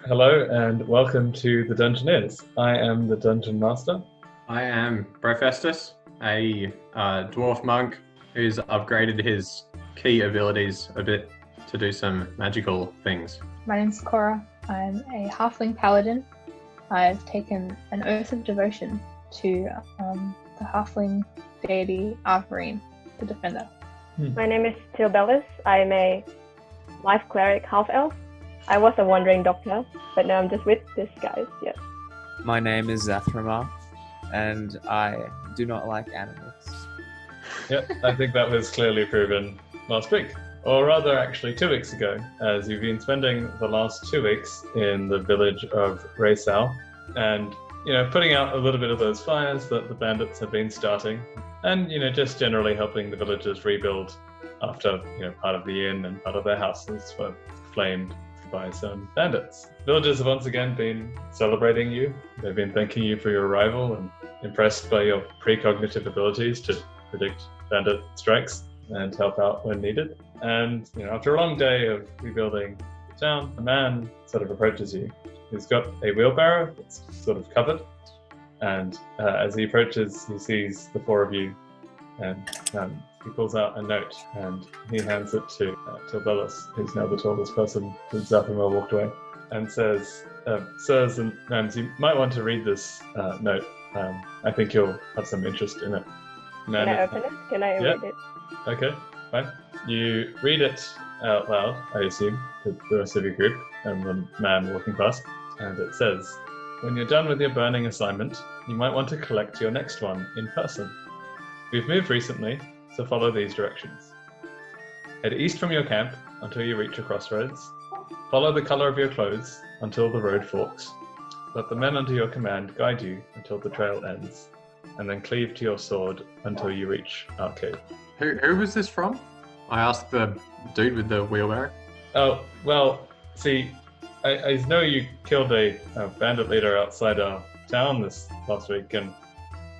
Hello and welcome to the Dungineers. I am the Dungeon Master. I am Brofestus, a dwarf monk who's upgraded his key abilities a bit to do some magical things. My name's Cora. I'm a halfling paladin. I've taken an oath of devotion to the halfling deity Arvarine, the defender. My name is Tilbellis. I'm a life cleric half-elf. I was a wandering doctor, but now I'm just with this guys, yes. My name is Zathramar, and I do not like animals. Yep, I think that was clearly proven last week. Or rather, actually 2 weeks ago, as you've been spending the last 2 weeks in the village of Resau, and, putting out a little bit of those fires that the bandits have been starting, and, just generally helping the villagers rebuild after, part of the inn and part of their houses were flamed by some bandits. Villagers have once again been celebrating you. They've been thanking you for your arrival and impressed by your precognitive abilities to predict bandit strikes and help out when needed. And after a long day of rebuilding the town, a man sort of approaches you. He's got a wheelbarrow that's sort of covered, and as he approaches, he sees the 4 of you, and he pulls out a note and he hands it to Tilbellis, who's now the tallest person since Zathramar walked away, and says, "Sirs and ma'ams, you might want to read this note. I think you'll have some interest in it." Can I open it? Can I read it? Okay, fine. You read it out loud, I assume, to the rest of your group and the man walking past, and it says, "When you're done with your burning assignment, you might want to collect your next one in person. We've moved recently, so follow these directions. Head east from your camp until you reach a crossroads. Follow the color of your clothes until the road forks. Let the men under your command guide you until the trail ends, and then cleave to your sword until you reach Arcade." Who was this from? I asked the dude with the wheelbarrow. Oh, well, see, I know you killed a bandit leader outside our town this last week and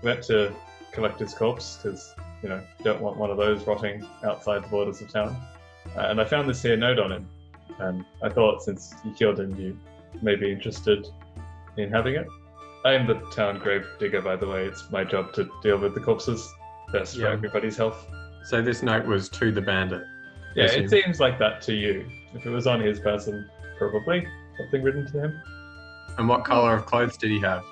went to collect his corpse because, don't want one of those rotting outside the borders of town. And I found this here note on him, and I thought since you killed him, you may be interested in having it. I am the town grave digger, by the way. It's my job to deal with the corpses. Best for everybody's health. So this note was to the bandit. Yeah, it seems like that to you. If it was on his person, probably something written to him. And what color of clothes did he have?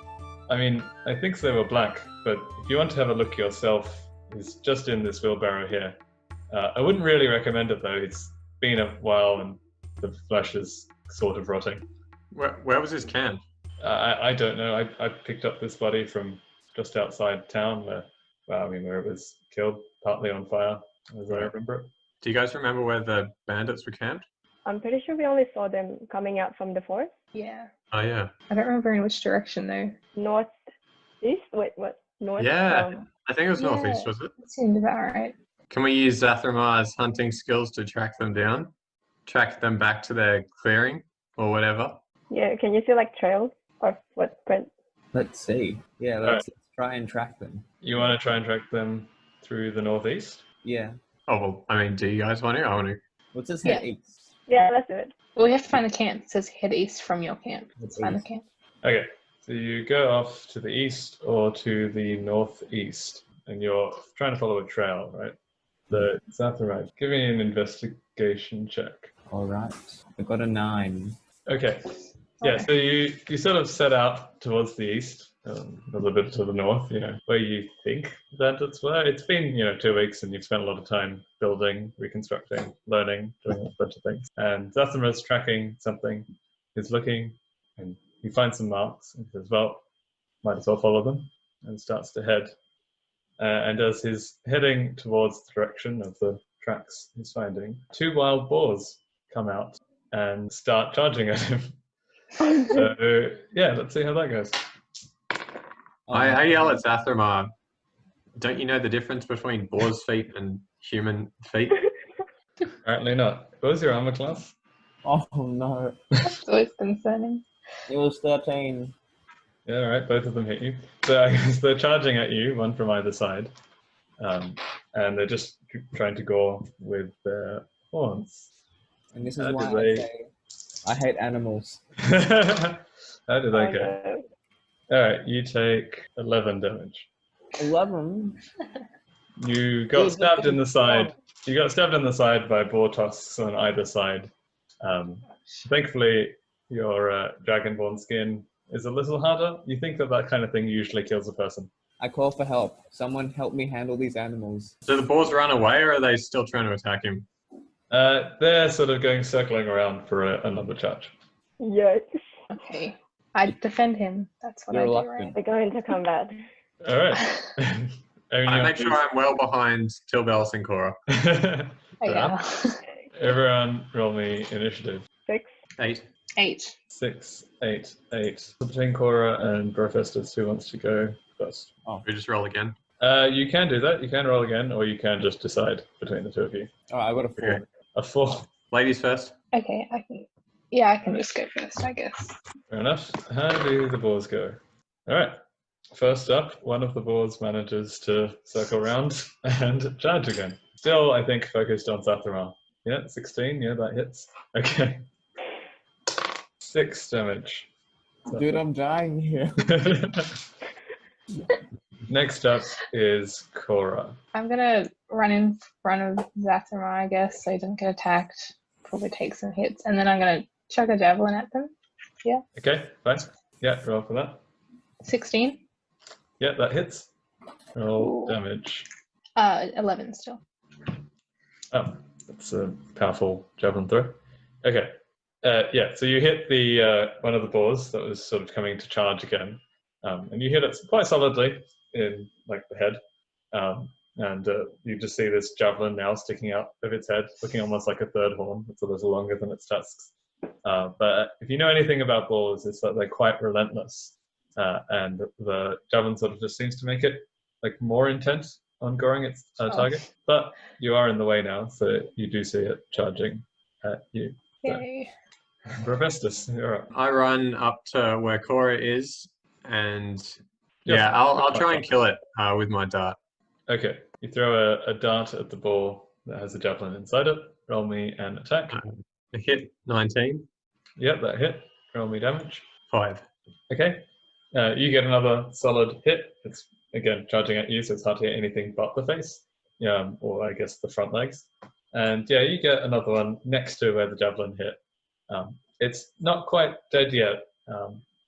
I mean, I think they were black, but if you want to have a look yourself, he's just in this wheelbarrow here. I wouldn't really recommend it though. It's been a while and the flesh is sort of rotting. Where was his camp? I don't know. I picked up this body from just outside town where it was killed, partly on fire, as I remember it. Do you guys remember where the bandits were camped? I'm pretty sure we only saw them coming out from the forest. Yeah. Oh, yeah. I don't remember in which direction though. Northeast? Wait, what? North? Yeah, I think it was northeast, was it? That seemed about right. Can we use Zathramar's hunting skills to track them down? Track them back to their clearing or whatever? Yeah, can you see trails or footprints? Let's see. Yeah, let's try and track them. You want to try and track them through the northeast? Yeah. Oh, well, I mean, do you guys want to? I want to. What's his head east? Yeah, let's do it. Well, we have to find the camp. It says head east from your camp. Let's find the camp. Okay, so you go off to the east or to the northeast, and you're trying to follow a trail, right? So Zathramar, give me an investigation check. All right. I got a 9. Okay. Yeah, so you sort of set out towards the east, a little bit to the north, where you think bandits were. It's been, 2 weeks and you've spent a lot of time building, reconstructing, learning, doing a bunch of things. And Zathramar's tracking something. He's looking and he finds some marks and says, well, might as well follow them, and starts to head. And as he's heading towards the direction of the tracks he's finding, 2 wild boars come out and start charging at him. So, yeah, let's see how that goes. I yell at Zathramar, don't you know the difference between boar's feet and human feet? Apparently not. What was your armor class? Oh, no. That's always concerning. It was 13. Yeah, all right, both of them hit you. So I guess they're charging at you, one from either side. And they're just trying to gore with their horns. And this is Did why they- I say I hate animals. How did that go? no. Alright, you take 11 damage. 11. You got Dude, stabbed this in the is side. You got stabbed in the side by boar tusks on either side. Thankfully, your dragonborn skin is a little harder. You think that kind of thing usually kills a person. I call for help. Someone help me handle these animals. Do the boars run away, or are they still trying to attack him? They're sort of going circling around for another charge. Yikes. Okay. I defend him. That's what You're I do, reluctant. right? We're going to combat. All right. I make sure I'm well behind Tilbelis and Cora. Yeah. Everyone, roll me initiative. 6. 8. 8. 6, 8, 8. So between Cora and Brofestus, who wants to go first? We just roll again. You can do that. You can roll again, or you can just decide between the two of you. Oh, I got a 4. Okay. A 4. Ladies first. Okay, I can. Yeah, I can just go first, I guess. Fair enough. How do the boars go? All right. First up, one of the boars manages to circle around and charge again. Still, I think, focused on Zathramar. Yeah, 16. Yeah, that hits. Okay. 6 damage. Dude, I'm dying here. Next up is Cora. I'm gonna run in front of Zathramar, I guess, so he doesn't get attacked. Probably take some hits, and then I'm gonna chuck a javelin at them. Okay, fine. Yeah, roll for that. 16. Yeah, that hits. Roll Ooh. damage. 11 still. Oh, that's a powerful javelin throw. Okay. Yeah, so you hit the one of the boars that was sort of coming to charge again, and you hit it quite solidly in like the head, and you just see this javelin now sticking out of its head, looking almost like a third horn. It's a little longer than its tusks. But if you know anything about boars, it's that they're quite relentless, and the javelin sort of just seems to make it like more intent on goring its target. But you are in the way now, so you do see it charging at you. Yay. Brofestus, you're up. I run up to where Cora is, and yeah, I'll try and kill it with my dart. Okay, you throw a dart at the boar that has a javelin inside it. Roll me an attack. A hit, 19. Yep, that hit. Roll me damage. 5. Okay, you get another solid hit. It's again charging at you, so it's hard to hit anything but the face, or I guess the front legs. And yeah, you get another one next to where the javelin hit. It's not quite dead yet,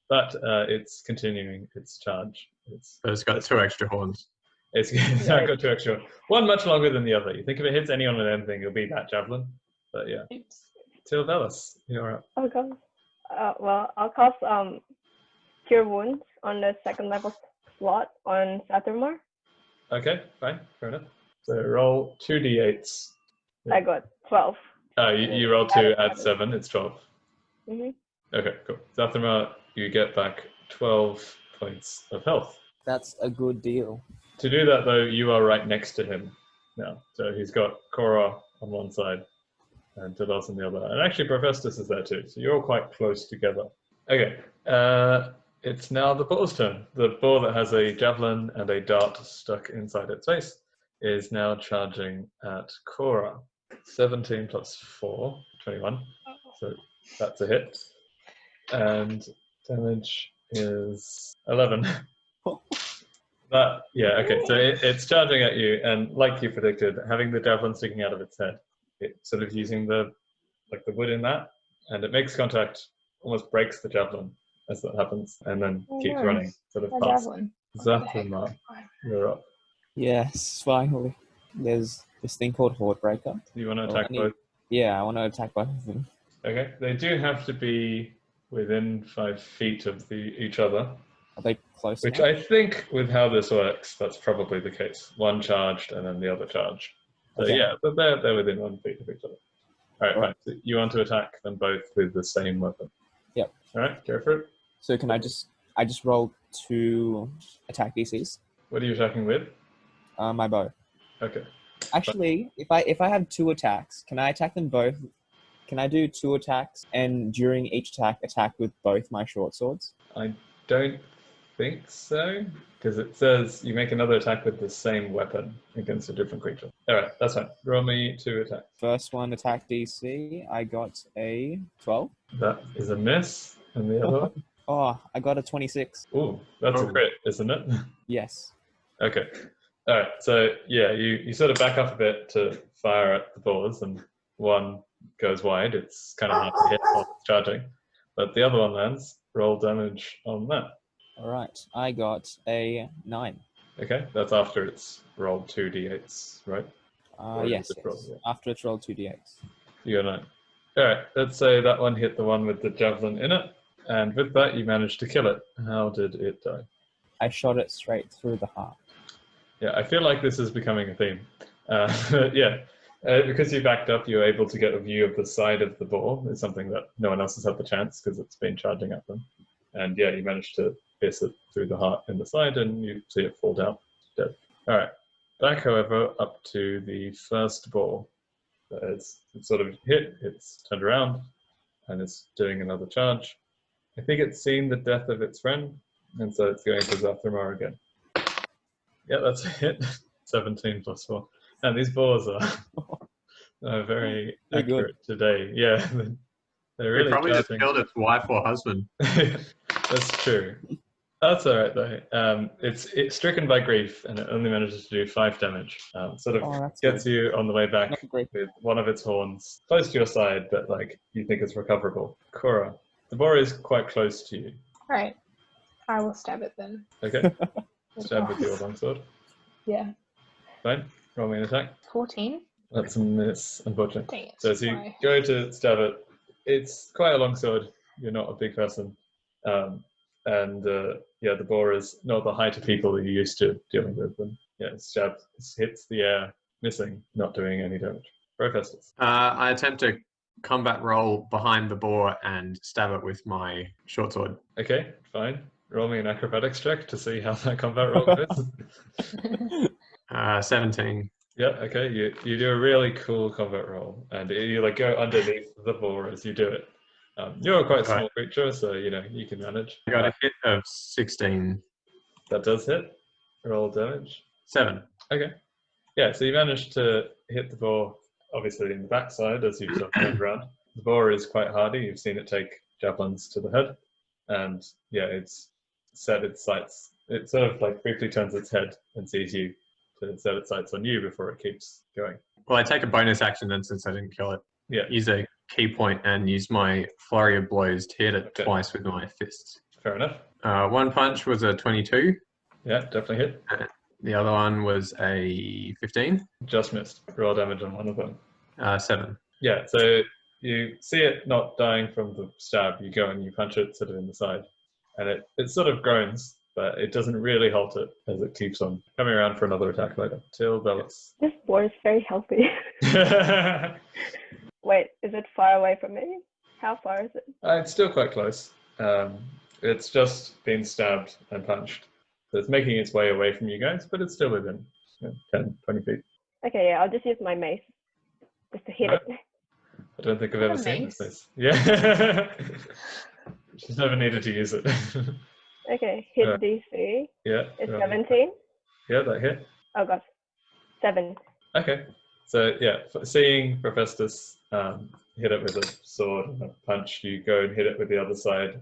but it's continuing its charge. But it's got 2 extra horns. It's now got 2 extra. One much longer than the other. You think if it hits anyone with anything, it'll be that javelin. But yeah. Tilbelis, you're up. Oh god. Well, I'll cast Cure Wounds on the second level slot on Zathramar. Okay, fine, fair enough. So roll 2d8s. I got 12. You roll 2, add 7, it's 12. Mm-hmm. Okay, cool. Zathramar, you get back 12 points of health. That's a good deal. To do that, though, you are right next to him now. So he's got Cora on one side and Tilbelis on the other. And actually, Brofestus is there too. So you're all quite close together. Okay, it's now the boar's turn. The boar that has a javelin and a dart stuck inside its face is now charging at Cora. 17 plus 4, 21. So that's a hit. And damage is 11. Okay, so it's charging at you, and like you predicted, having the javelin sticking out of its head, it's sort of using the wood in that, and it makes contact, almost breaks the javelin as that happens, and then keeps running, sort of My past. javelin. Zathramar, you're up. Yes, finally. There's this thing called Horde Breaker. You want to Well, attack both? Yeah, I want to attack both of them. Okay, they do have to be within 5 feet of each other. Are they close Which enough? I think, with how this works, that's probably the case. One charged and then the other charged. So Okay. yeah, but they're within 1 feet of each other. All right, Alright. fine. So you want to attack them both with the same weapon? Yep. All right, go for it. So can I just roll 2 attack DCs? What are you attacking with? My bow. Okay. Actually, if I have 2 attacks, can I attack them both? Can I do 2 attacks and during each attack with both my short swords? I don't think so, because it says you make another attack with the same weapon against a different creature. All right, that's fine. Roll me 2 attacks. First one attack DC. I got a 12. That is a miss. And the other one? Oh, I got a 26. Ooh, that's a Oh. crit, isn't it? Yes. Okay. All right. So yeah, you sort of back up a bit to fire at the boars, and one goes wide. It's kind of hard to hit while it's charging, but the other one lands. Roll damage on that. All right. I got a 9. Okay, that's after it's rolled 2d8s, right? Or is Yes. it rolled, yeah. After it's rolled 2d8s. You got 9. All right. Let's say that one hit the one with the javelin in it, and with that you managed to kill it. How did it die? I shot it straight through the heart. Yeah, I feel like this is becoming a theme. Yeah, because you backed up, you're able to get a view of the side of the boar. It's something that no one else has had the chance because it's been charging at them. And yeah, you managed to pierce it through the heart in the side, and you see it fall down dead. All right, back, however, up to the first boar. It's sort of hit, it's turned around, and it's doing another charge. I think it's seen the death of its friend, and so it's going to Zathromar again. Yeah, that's a hit. 17 plus 4. And these boars are very They're good. accurate today. Yeah, they're He really probably just charging. killed its wife or husband. That's true. That's all right though. It's stricken by grief, and it only manages to do 5 damage. Sort of Oh, that's gets good. you on the way back Not great. with one of its horns close to your side, but like you think it's recoverable. Cora, the boar is quite close to you. Right. I will stab it then. Okay, stab with your longsword. Yeah. Fine. Roll me an attack. 14. That's a miss, unfortunately. Dang it. So as you Sorry. go to stab it, it's quite a long sword. You're not a big person. Yeah, the boar is not the height of people that you're used to dealing with. And yeah, it stabs, hits the air, missing, not doing any damage. Professors. I attempt to combat roll behind the boar and stab it with my short sword. Okay, fine. Roll me an acrobatics check to see how that combat roll goes. 17. Yeah, okay. You do a really cool combat roll, and you like go underneath the boar as you do it. You're a quite small creature, so you know you can manage. I got a hit of 16. That does hit. Roll damage. 7. Okay. Yeah, so you managed to hit the boar, obviously in the backside as you sort of turned around. The boar is quite hardy. You've seen it take javelins to the head, and yeah, it's set its sights. It sort of like briefly turns its head and sees you to set its sights on you before it keeps going. Well, I take a bonus action then since I didn't kill it. Yeah, Use a key point and use my flurry of blows to hit it Okay. twice with my fists. fair enough. One punch was a 22. Yeah, definitely hit. The other one was a 15. Just missed. Roll damage on one of them. 7. Yeah, so you see it not dying from the stab. You go and you punch it sort of in the side, and it sort of groans, but it doesn't really halt it as it keeps on coming around for another attack later. Till Bellis. This boar is very healthy. Wait, is it far away from me? How far is it? It's still quite close. It's just been stabbed and punched. So it's making its way away from you guys, but it's still within 10, 20 feet. Okay, yeah, I'll just use my mace just to hit it. I don't think I've ever What a seen mace. this. Yeah. She's never needed to use it. Okay, hit Yeah. DC. Yeah. It's right. 17. Yeah, that hit. Oh gosh, 7. Okay. So yeah, seeing Profestus hit it with a sword and a punch, you go and hit it with the other side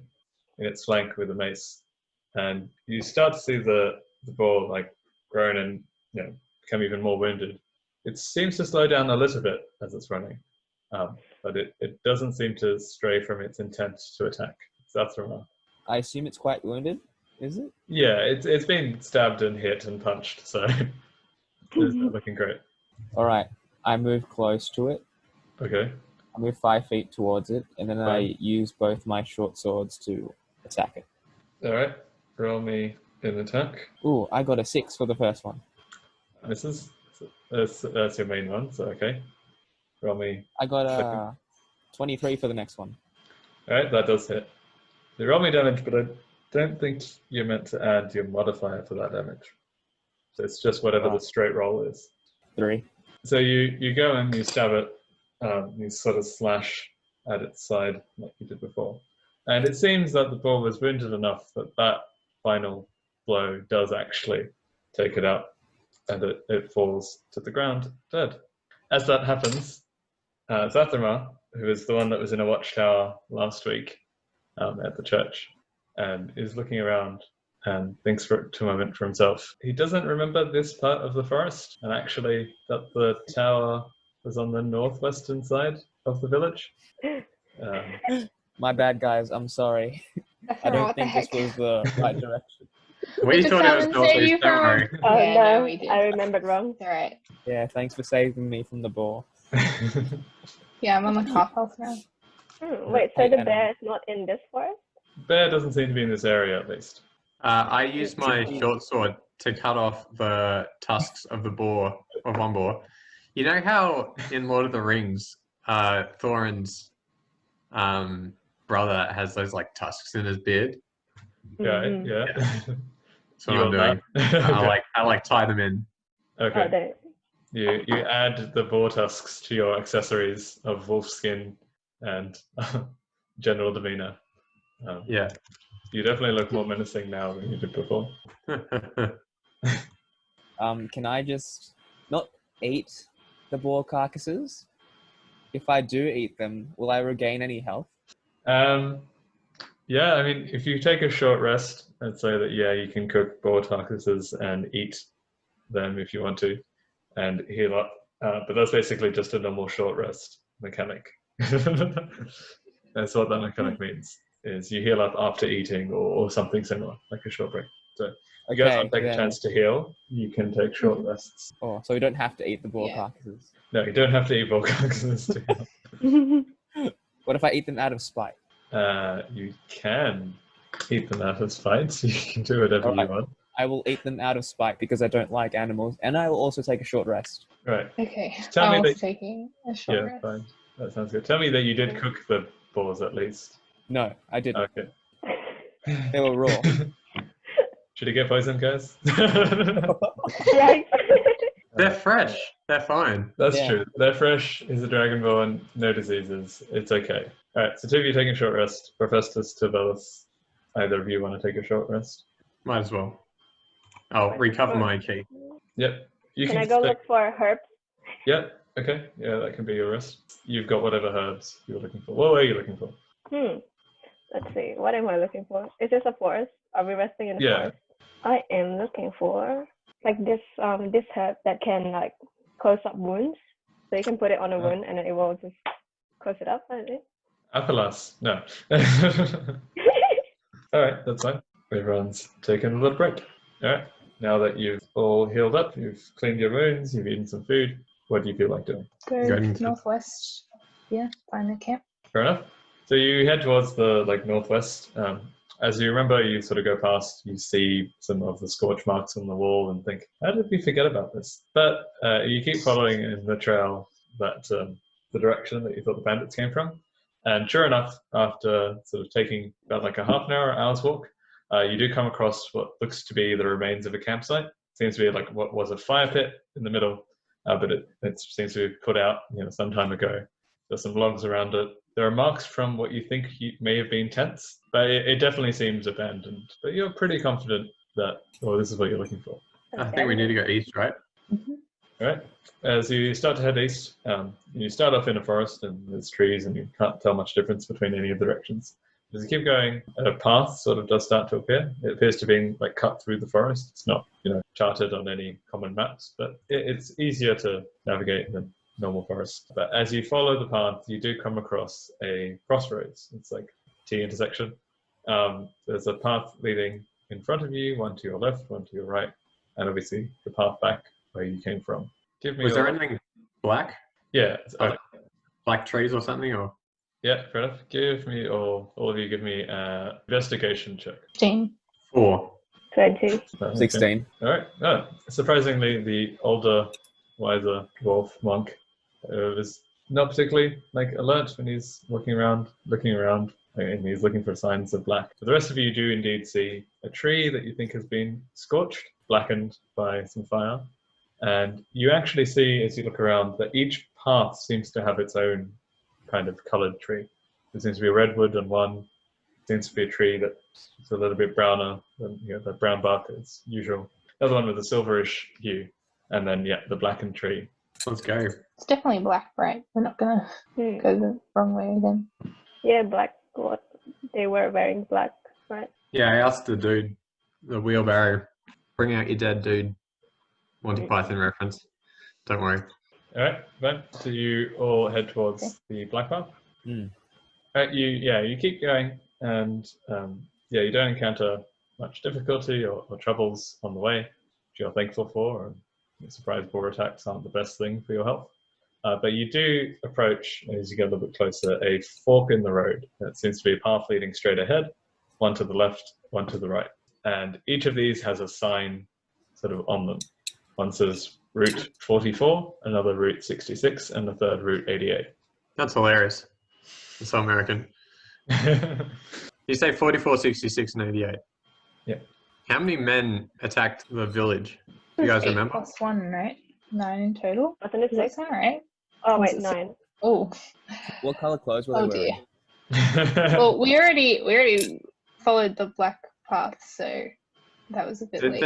in its flank with a mace, and you start to see the boar like groan and become even more wounded. It seems to slow down a little bit as it's running, but it doesn't seem to stray from its intent to attack. Zathroma. I assume it's quite wounded, is it? Yeah, it's been stabbed and hit and punched, so it's not looking great. All right. I move close to it. Okay. I move 5 feet towards it, and then I Fine. use both my short swords to attack it. All right. Roll me an attack. Ooh, I got a 6 for the first one. Misses. That's your main one, so okay. Roll me. I got a 23 for the next one. Alright, that does hit. You roll me damage, but I don't think you're meant to add your modifier to that damage. So it's just whatever the straight roll is. 3. So you go and you stab it, you sort of slash at its side like you did before. And it seems that the boar was wounded enough that final blow does actually take it out, and it falls to the ground dead. As that happens, Zatharma, who is the one that was in a watchtower last week at the church, and is looking around and thinks for a moment for himself. He doesn't remember this part of the forest, and actually that the tower was on the northwestern side of the village. My bad, guys. I'm sorry. That's I not don't what the think this heck. was the right direction. We just thought it was haven't saved northeast, you don't from- worry. Oh Yeah, no, no, we did. I remembered wrong. It's alright. Yeah, thanks for saving me from the boar. Yeah, I'm on like half health now. Wait, so Hey, the Adam. bear is not in this forest? Bear doesn't seem to be in this area, at least. I used my short sword to cut off the tusks of the boar, of one boar. You know how in Lord of the Rings, Thorin's brother has those like tusks in his beard? Okay, yeah. That's what You I'm doing. want that? I like tie them in. Okay. Oh, there. You add the boar tusks to your accessories of wolf skin and general demeanor. Yeah. You definitely look more menacing now than you did before. Can I just not eat the boar carcasses? If I do eat them, will I regain any health? Yeah, I mean, if you take a short rest, I'd say that, yeah, you can cook boar carcasses and eat them if you want to, and heal up. But that's basically just a normal short rest mechanic. That's what that mechanic means, is you heal up after eating or something similar, like a short break. So if you guys want to take a then- chance to heal, you can take short rests. Oh, so we don't have to eat the boar Yeah. carcasses. No, you don't have to eat boar carcasses to heal. What if I eat them out of spite? You can eat them out of spite. You can do whatever you Alright. want. I will eat them out of spite because I don't like animals, and I will also take a short rest. Right. Okay. Tell me I'm also that- taking a short Yeah, rest. fine. That sounds good. Tell me that you did cook the boars at least. No, I didn't. Okay. They were raw. Should he get poisoned, guys? Right. They're fresh. They're fine. That's Yeah. true. They're fresh. He's a dragonborn. No diseases. It's okay. All right. So two of you taking a short rest. Profestus to Velis. Either of you want to take a short rest? Might as well. I'll recover my key. Yep. You Can I go take- look for herbs? Yep. Okay. Yeah, that can be your rest. You've got whatever herbs you're looking for. What were you looking for? Let's see. What am I looking for? Is this a forest? Are we resting in the Yeah. forest? I am looking for like this herb that can like close up wounds. So you can put it on a wound and then it will just close it up. I think. Apelas. No. All right. That's fine. Everyone's taken a little break. All right. Now that you've all healed up, you've cleaned your wounds, you've eaten some food, what do you feel like doing? Go Going to- northwest. Yeah, find a camp. Fair enough. So you head towards the northwest. As you remember, you sort of go past, you see some of the scorch marks on the wall and think, how did we forget about this? But you keep following in the trail that the direction that you thought the bandits came from. And sure enough, after sort of taking about like a half an hour's walk, you do come across what looks to be the remains of a campsite. Seems to be like what was a fire pit in the middle, but it seems to be put out some time ago. There's some logs around it. There are marks from what you think may have been tents, but it definitely seems abandoned. But you're pretty confident that, this is what you're looking for. I think we need to go east, right? All right. As you start to head east, you start off in a forest and there's trees and you can't tell much difference between any of the directions. As you keep going, a path sort of does start to appear. It appears to be like cut through the forest. It's not, charted on any common maps, but it's easier to navigate than normal forest. But as you follow the path, you do come across a crossroads. It's like T intersection. There's a path leading in front of you, one to your left, one to your right, and obviously the path back where you came from. Give me Was there your- anything black? Yeah. Black trees or something? Or Yeah, fair enough. Give me all of you give me an investigation check. 16. 4. 20. 16. All right. Oh, surprisingly, the older, wiser dwarf monk is not particularly alert when he's looking around, and he's looking for signs of black. But the rest of you do indeed see a tree that you think has been scorched, blackened by some fire. And you actually see, as you look around, that each path seems to have its own kind of coloured tree. There seems to be a redwood on one, seems to be a tree that's a little bit browner than the brown bark as usual. Another one with a silverish hue, and then the blackened tree. Let's go. It's definitely black, right? We're not gonna go the wrong way again. Yeah, black. What? They were wearing black, right? Yeah, I asked the dude, the wheelbarrow, bring out your dead dude. Monty Python reference. Don't worry. All right, then. So you all head towards the black path. You keep going, and you don't encounter much difficulty or troubles on the way, which you're thankful for. And you're surprised boar attacks aren't the best thing for your health. But you do approach, as you get a little bit closer, a fork in the road. It seems to be a path leading straight ahead, one to the left, one to the right. And each of these has a sign sort of on them. One says Route 44, another Route 66, and the third Route 88. That's hilarious. It's so American. You say 44, 66, and 88? Yeah. How many men attacked the village? Do you guys It's 8 remember? plus 1, right? 9 in total. Wasn't it Does that 6? sound right? Oh, Was wait, it 9. Oh, What color clothes were they dear. wearing? Well, we already followed the black path, so that was a bit late.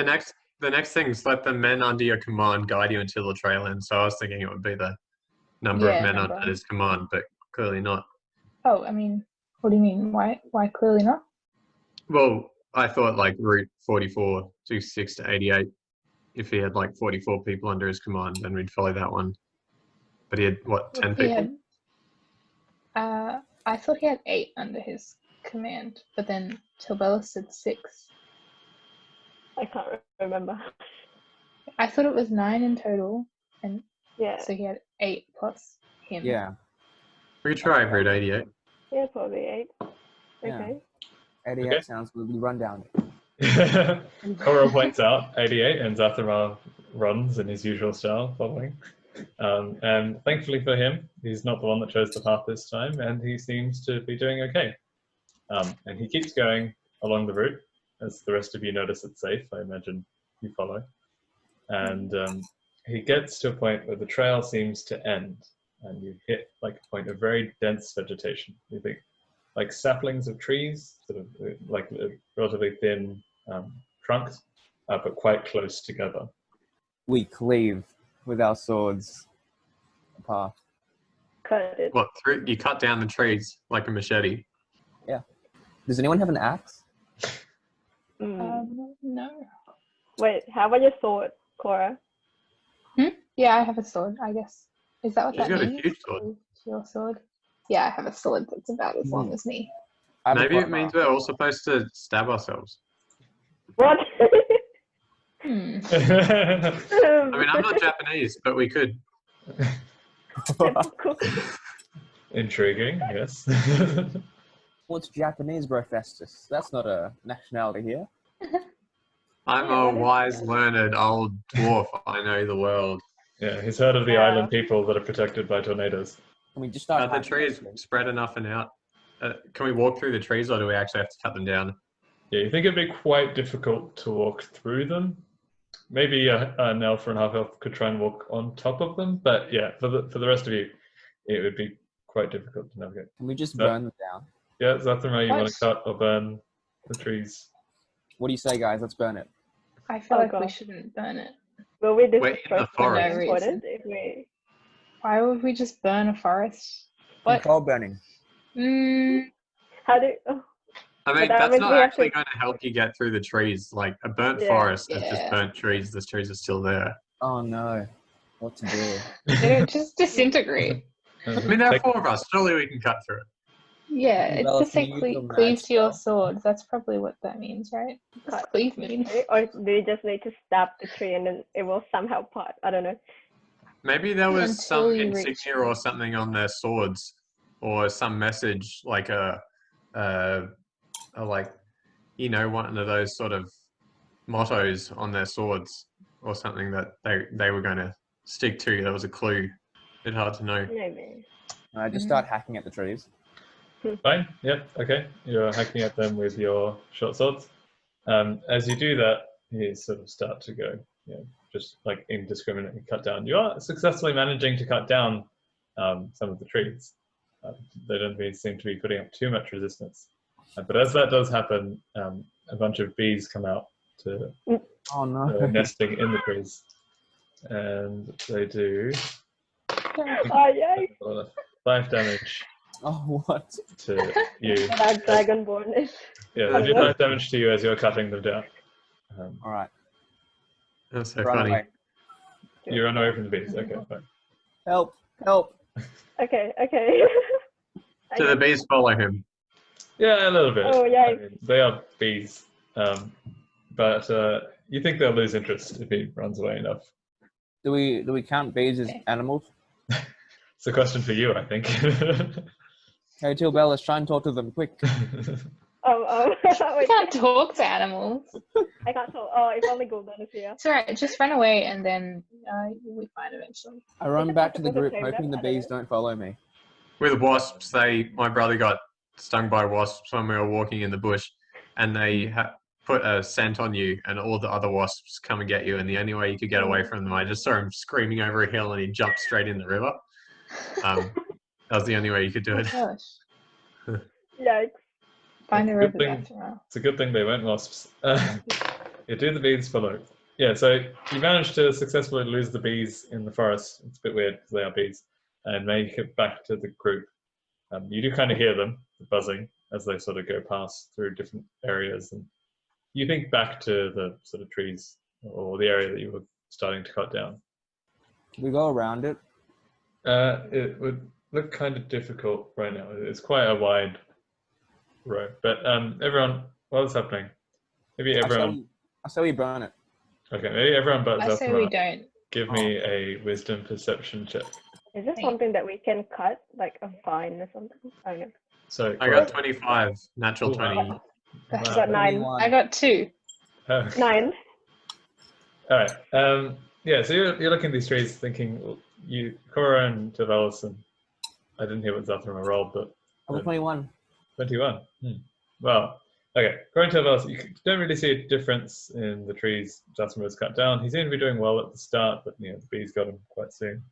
The next thing is let the men under your command guide you until the trail ends. So I was thinking it would be the number of men under his command, but clearly not. Oh, I mean, what do you mean? Why clearly not? Well, I thought like Route 44, 66 to 88. If he had like 44 people under his command, then we'd follow that one. But he had, what, 10 people? I thought he had 8 under his command, but then Tilbella said 6. I can't remember. I thought it was 9 in total, and Yeah. so he had 8 plus him. Yeah. We could try Route 88. Yeah, probably 8. Yeah. Okay. 88 Okay. sounds good. We run down. Cora points out 88, and Zathramar runs in his usual style, following. And thankfully for him, he's not the one that chose the path this time, and he seems to be doing okay. And he keeps going along the route, as the rest of you notice it's safe. I imagine you follow. And he gets to a point where the trail seems to end, and you hit like a point of very dense vegetation. You think like saplings of trees, sort of like relatively thin trunks, but quite close together. We cleave with our swords apart. Cut it. What, you cut down the trees like a machete? Does anyone have an axe? No. Wait, how about your sword, Cora? Yeah, I have a sword, I guess. Is that what She's that got a means? huge sword. Your sword? Yeah, I have a sword that's about as long as me. I have a Maybe it crowbar. means we're all supposed to stab ourselves. What? Hmm. I mean, I'm not Japanese, but we could. Intriguing, yes. What's Japanese, bro Festus? That's not a nationality here. I'm Yeah, a what is wise, learned old dwarf. I know the world. Yeah, he's heard of the Wow. island people that are protected by tornadoes. Can we just start Are the hacking trees them? spread enough and out? Can we walk through the trees, or do we actually have to cut them down? Yeah, you think it'd be quite difficult to walk through them. Maybe an elf or an half elf could try and walk on top of them, but yeah, for the rest of you, it would be quite difficult to navigate. Can we just No. burn them down? Yeah, Zathramar, you want What? to cut or burn the trees? What do you say, guys? Let's burn it. I feel Oh, like we gosh. shouldn't burn it. Will we We're in destroy the something forest. important if we... Why would we just burn a forest? Some What? coal burning. How do... Oh, I mean, that that's means not we have actually to- going to help you get through the trees. Like a burnt Yeah. forest is just Yeah. burnt trees. The trees are still there. Oh no. What to do? They don't just disintegrate. I mean, there are 4 of us. Surely we can cut through it. Yeah, it Well, just can say you use your mad cleave to your spell? sword. That's probably what that means, right? What's Cut. cleave mean? or do we just need to stab the tree and then it will somehow part? I don't know. Maybe there was Until some you reach- insignia or something on their swords, or some message like a like, you know, one of those sort of mottos on their swords, or something that they were going to stick to. There was a clue. Bit hard to know. Maybe. Just start hacking at the trees. Fine. Yep. Okay. You're hacking at them with your short swords. As you do that, you sort of start to go, just like indiscriminately cut down. You are successfully managing to cut down some of the trees. They don't seem to be putting up too much resistance. But as that does happen, a bunch of bees come out to Oh no. nesting in the trees, and they do Oh, yay. 5 damage Oh what? to you. That dragonborn is. Yeah, they do 5 damage to you as you're cutting them down. All right. That's so Run funny. away. You run away from the bees. Okay, fine. Help! Help! Okay. Do the bees follow him? Yeah, a little bit. Oh, yay. I mean, they are bees, but you think they'll lose interest if he runs away enough. Do we count bees as animals? It's a question for you, I think. Hey, Tilbell, let's try and talk to them quick. Oh. I Wait, can't talk to animals. I can't talk. Oh, if only Gul'dan is here. It's alright, just run away and then you'll be fine eventually. I run it back to the possible to group, tame hoping the them? I don't bees don't follow me. With wasps, my brother got stung by wasps when we were walking in the bush, and they put a scent on you, and all the other wasps come and get you. And the only way you could get away from them, I just saw him screaming over a hill, and he jumped straight in the river. That was the only way you could do Oh it. gosh. Yikes. Find a Good river thing- back tomorrow. It's a good thing they weren't wasps. Yeah, do the bees follow? Yeah, so you managed to successfully lose the bees in the forest. It's a bit weird because they are bees, and make it back to the group. You do kind of hear them buzzing as they sort of go past through different areas, and you think back to the sort of trees or the area that you were starting to cut down. We go around it. It would look kind of difficult right now. It's quite a wide road, but everyone, what's happening? Maybe everyone. I say we burn it. Okay, maybe everyone but I say we Zathramar. don't. Give me a wisdom perception check. Is this something that we can cut, like a vine or something? I don't know. So I got 25, natural Ooh, 20. wow. I got 9. 21. I got 2. Oh, 9. all right. Yeah. So you're looking at these trees, thinking you, Cora and Tavelis, and I didn't hear what Zathramar rolled, but I got 21. 21. Well, okay. According to Tavelis, you don't really see a difference in the trees Zathramar has cut down. He seemed to be doing well at the start, but the bees got him quite soon.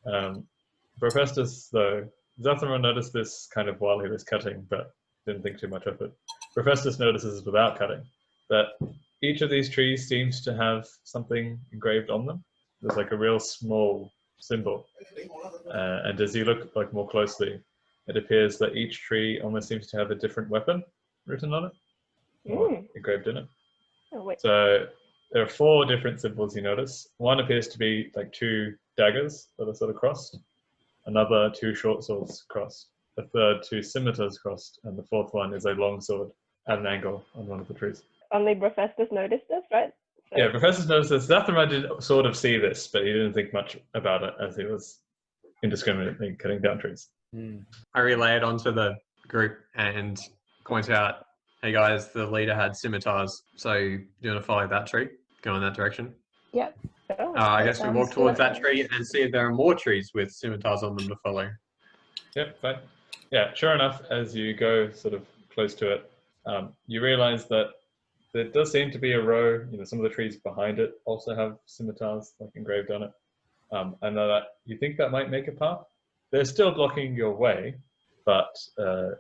For Festus, though, Zathramar noticed this kind of while he was cutting, but didn't think too much of it. Festus notices without cutting that each of these trees seems to have something engraved on them. There's like a real small symbol, and as you look like more closely, it appears that each tree almost seems to have a different weapon written on it or engraved in it. Oh, wait. So there are 4 different symbols you notice. One appears to be like 2 daggers that are sort of crossed, another 2 short swords crossed, a third 2 scimitars crossed, and the 4th one is a long sword at an angle on one of the trees. Only Professor noticed this, right? So, Yeah, Professor noticed this. Zathramar did sort of see this, but he didn't think much about it as he was indiscriminately cutting down trees. I relay it onto the group and point out, hey guys, the leader had scimitars, so do you want to follow that tree? Go in that direction? Yep. Oh, I guess we sounds walk towards good. that tree and see if there are more trees with scimitars on them to follow. Yep, fine. Yeah, sure enough, as you go sort of close to it, you realize that there does seem to be a row, some of the trees behind it also have scimitars like engraved on it. And that you think that might make a path. They're still blocking your way, but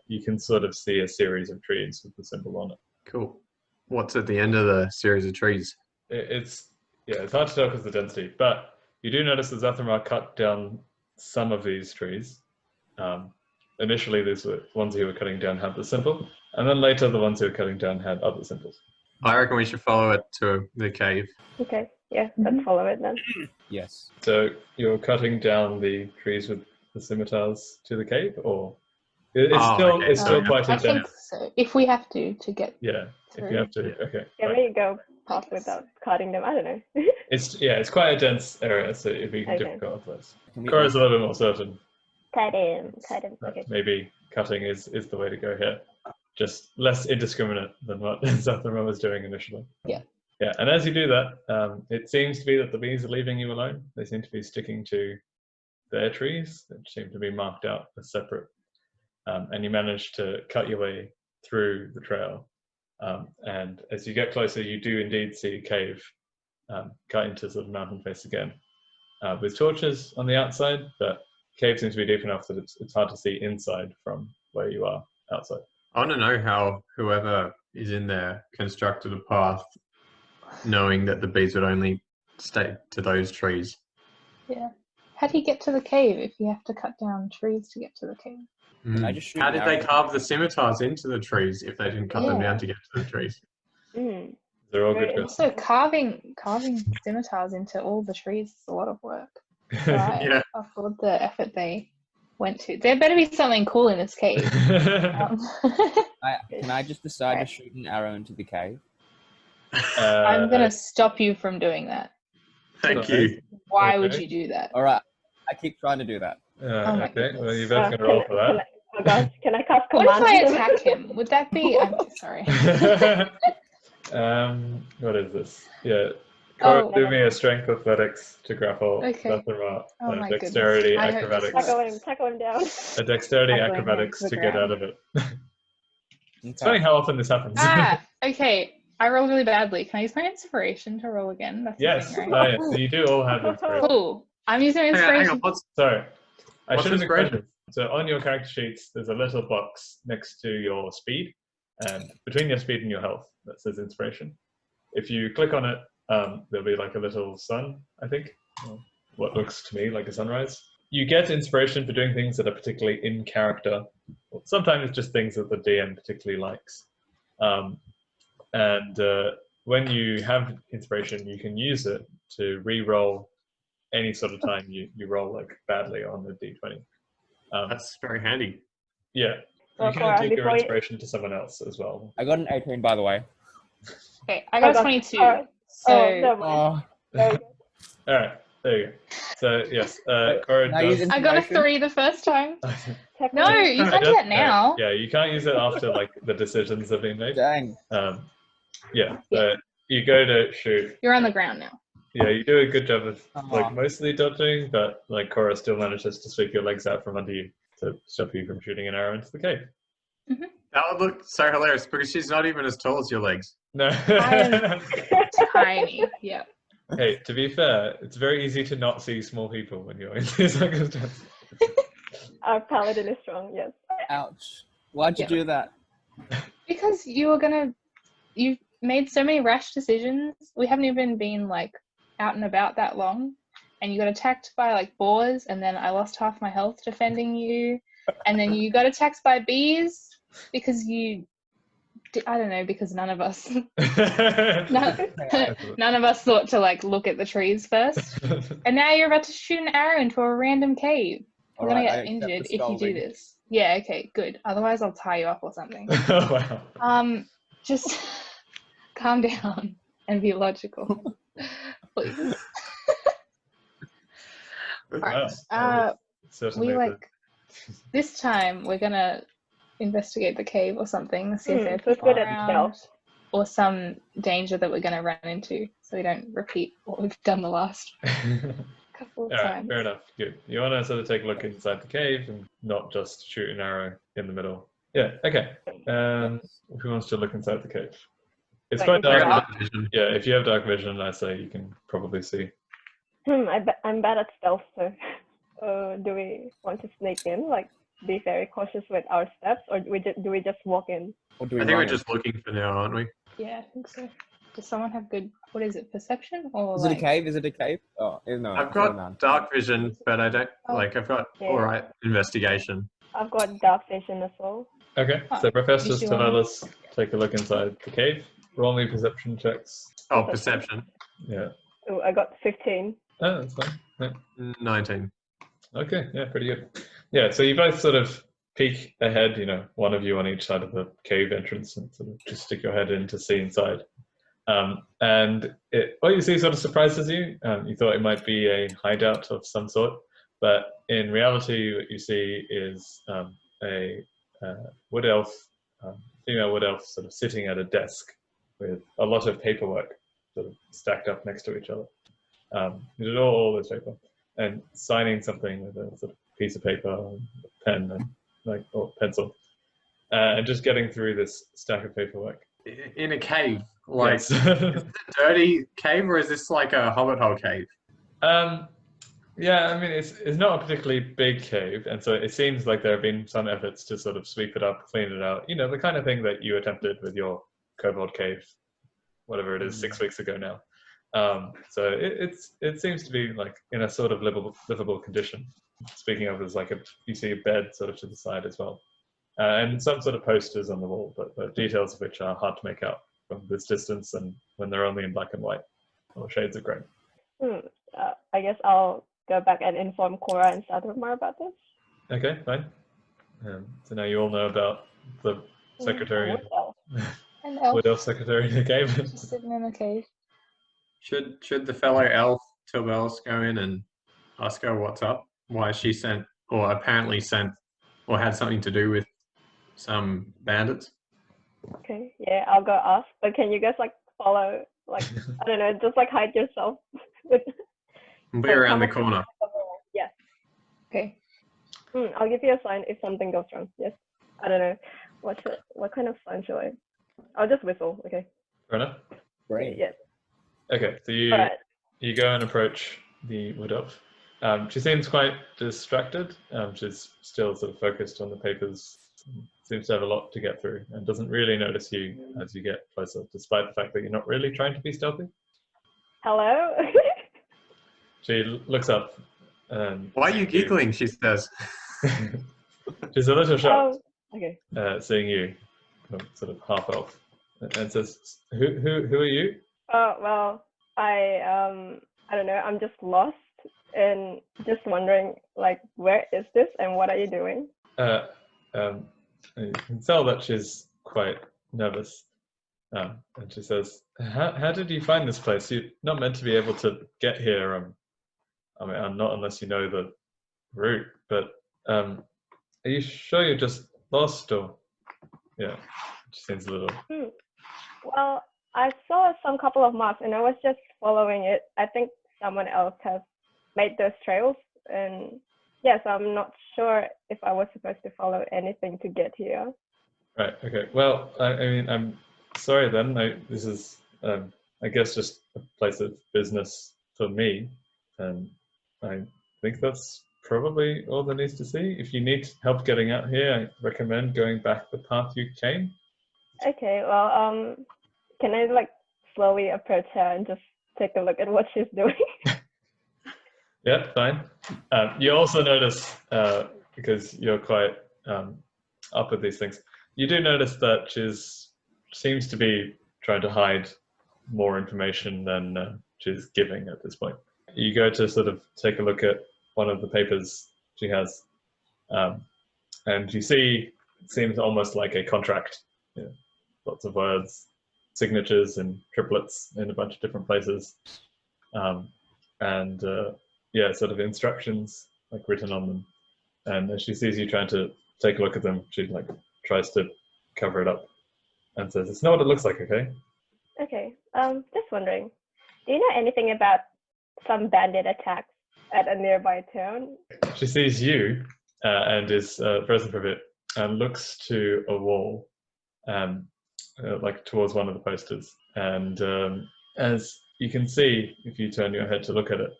you can sort of see a series of trees with the symbol on it. Cool. What's at the end of the series of trees? It's hard to tell because of the density, but you do notice that Zathramar cut down some of these trees. Initially, these were ones he were cutting down had the symbol, and then later the ones he were cutting down had other symbols. I reckon we should follow it to the cave. okay. Yeah, let's follow it then. Yes. So you're cutting down the trees with the scimitars to the cave, or it's okay. still quite I intense. think so. If we have to get Yeah, if you have to. Okay. Can right. we go past Yes. without cutting them? I don't know. It's quite a dense area, so it'd be Okay. difficult otherwise. Can we Cora's a little bit more certain Cut him. that Okay. maybe cutting is the way to go here. Just less indiscriminate than what Zathramar was doing initially. Yeah. Yeah, and as you do that, it seems to be that the bees are leaving you alone. They seem to be sticking to their trees, which seem to be marked out as separate. And you manage to cut your way through the trail. And as you get closer, you do indeed see a cave cut into sort of mountain face again, with torches on the outside, but the cave seems to be deep enough that it's hard to see inside from where you are outside. I want to know how whoever is in there constructed a path knowing that the bees would only stay to those trees. Yeah. How do you get to the cave if you have to cut down trees to get to the cave? Can I just shoot How an did they arrow? carve the scimitars into the trees if they didn't cut them Yeah. down to get to the trees? Mm. They're all Very good Also, questions. carving scimitars into all the trees is a lot of work. So I Yeah. applaud the effort they went to. There better be something cool in this cave. Can I just decide to shoot an arrow into the cave? I'm gonna stop you from doing that. Thank you. Why would Okay. you do that? All right, I keep trying to do that. Oh my Okay, well, you're goodness. both going to roll for that. Oh gosh, can I cast What if command? I attack him? Would that be? I'm sorry. What is this? Yeah. Cora, Oh. do me a strength athletics to grapple. Okay. That's a rock. Oh my Dexterity, goodness. I hope this acrobatics. Tackle him down. A dexterity, Tackling him acrobatics to the to get ground. out of it. It's Okay. funny how often this happens. Ah, okay. I rolled really badly. Can I use my inspiration to roll again? That's the Yes. thing, right? Yes. So you do all have inspiration. Cool. I'm using my Hang inspiration. on. What's Sorry. I What's should have inspiration? explained this. So on your character sheets, there's a little box next to your speed, and between your speed and your health that says inspiration. If you click on it, there'll be like a little sun, I think, or what looks to me like a sunrise. You get inspiration for doing things that are particularly in character. Sometimes it's just things that the DM particularly likes. When you have inspiration, you can use it to re-roll any sort of time you roll like badly on the d20. That's very handy. Yeah, So, you can Cora, take your before you- inspiration to someone else as well. I got an 18, by the way. Okay, I got a got- 22. oh, So never mind. Oh, Very good. All right, there you go. So yes, Cora can I use does. I got a Inspiration? 3 the first time. Tackle No, him. you can't do that now. Yeah, you can't use it after like the decisions have been made. dang. Yeah, but you go to shoot. You're on the ground now. Yeah, you do a good job of Aw. like mostly dodging, but like Cora still manages to sweep your legs out from under you to stop you from shooting an arrow into the cave. That would look so hilarious because she's not even as tall as your legs. No. I Tiny. Yeah. Hey, to be fair, it's very easy to not see small people when you're in these circumstances. Our paladin is strong, yes. Ouch. Why'd you Yeah. do that? Because you made so many rash decisions. We haven't even been like out and about that long, and you got attacked by like boars, and then I lost half my health defending you, and then you got attacked by bees because I don't know, because none of us none of us thought to like look at the trees first, and now you're about to shoot an arrow into a random cave. You're gonna Alright, I get accept injured the if you do scolding. this. Yeah, okay, good. Otherwise I'll tie you up or something. Oh, wow. Just calm down and be logical, please. Wow. Certainly We the- like this time we're gonna investigate the cave or something, see if there's So it's good people at around stealth. or some danger that we're gonna run into, so we don't repeat what we've done the last couple of All right, times. fair enough. Good. You want to sort of take a look inside the cave and not just shoot an arrow in the middle. Yeah. Okay. Who wants to look inside the cave? It's Like, quite I dark. got night vision. Yeah. If you have dark vision, I say you can probably see. I'm bad at stealth, so do we want to sneak in? Like, be very cautious with our steps, or do we just walk in? Or do we I think we're run it? just looking for now, aren't we? Yeah, I think so. Does someone have good? What is it? Perception or Is like? it a cave? Is it a cave? Oh, no. I've never got mind. dark vision, but I don't Oh. like. I've got Yeah. all right investigation. I've got dark vision as well. Okay. Oh, So Professor you wanna- Stellalis, take a look inside the cave. Roll me perception checks. Oh, perception. Yeah. So I got 15. Oh, that's fine. Yeah. 19. Okay, yeah, pretty good. Yeah, so you both sort of peek ahead, one of you on each side of the cave entrance and sort of just stick your head in to see inside. And what you see sort of surprises you. You thought it might be a hideout of some sort, but in reality what you see is a wood elf, female wood elf sort of sitting at a desk with a lot of paperwork sort of stacked up next to each other. There's all this paper. And signing something with a sort of piece of paper, and pen, and or pencil, and just getting through this stack of paperwork. In a cave, like Yes. is it a dirty cave, or is this like a hobbit hole cave? Yeah, I mean, it's not a particularly big cave, and so it seems like there have been some efforts to sort of sweep it up, clean it out. You know, the kind of thing that you attempted with your kobold cave, whatever it is, 6 weeks ago now. So it seems to be like in a sort of livable condition. Speaking of, there's like you see a bed sort of to the side as well, and some sort of posters on the wall, but the details of which are hard to make out from this distance and when they're only in black and white or shades of grey. I guess I'll go back and inform Cora and Sadhur more about this. Okay, fine. So now you all know about the secretary, An elf wood elf secretary in the cave. just sitting in a cave. Should the fellow elf Tilbelis go in and ask her what's up? Why she sent, or apparently sent, or had something to do with some bandits? Okay, yeah, I'll go ask. But can you guys like follow, like, I don't know, just like hide yourself? We'll be around the corner. Yes. Okay. I'll give you a sign if something goes wrong. Yes. I don't know. What kind of sign should I? I'll just whistle. Okay. Fair enough. Great. Yes. Okay, so you Alright. you go and approach the wood elf. She seems quite distracted. She's still sort of focused on the papers. Seems to have a lot to get through and doesn't really notice you as you get closer, despite the fact that you're not really trying to be stealthy. Hello. She looks up. And Why are you giggling? She says. she's a little shocked Okay. seeing you, sort of half elf, and says, "Who are you?" Oh well, I don't know. I'm just lost and just wondering, like, where is this and what are you doing? You can tell that she's quite nervous. And she says, how did you find this place? You're not meant to be able to get here. I mean, not unless you know the route, but are you sure you're just lost or? Yeah, she seems a little. Well, I saw some couple of marks and I was just following it. I think someone else has made those trails, and yes, I'm not sure if I was supposed to follow anything to get here. Right, okay. Well, I mean, I'm sorry then. This is, I guess, just a place of business for me, and I think that's probably all there needs to see. If you need help getting out here, I recommend going back the path you came. Okay, well, can I like slowly approach her and just take a look at what she's doing? Yeah, fine. You also notice, because you're quite up with these things, you do notice that she seems to be trying to hide more information than she's giving at this point. You go to sort of take a look at one of the papers she has, and you see it seems almost like a contract. You know, lots of words, signatures and triplets in a bunch of different places, and yeah, sort of instructions like written on them. And as she sees you trying to take a look at them, she like tries to cover it up and says, "It's not what it looks like, okay?" Okay, just wondering, do you know anything about some bandit attacks at a nearby town? She sees you and is frozen for a bit and looks to a wall, like towards one of the posters. And as you can see, if you turn your head to look at it,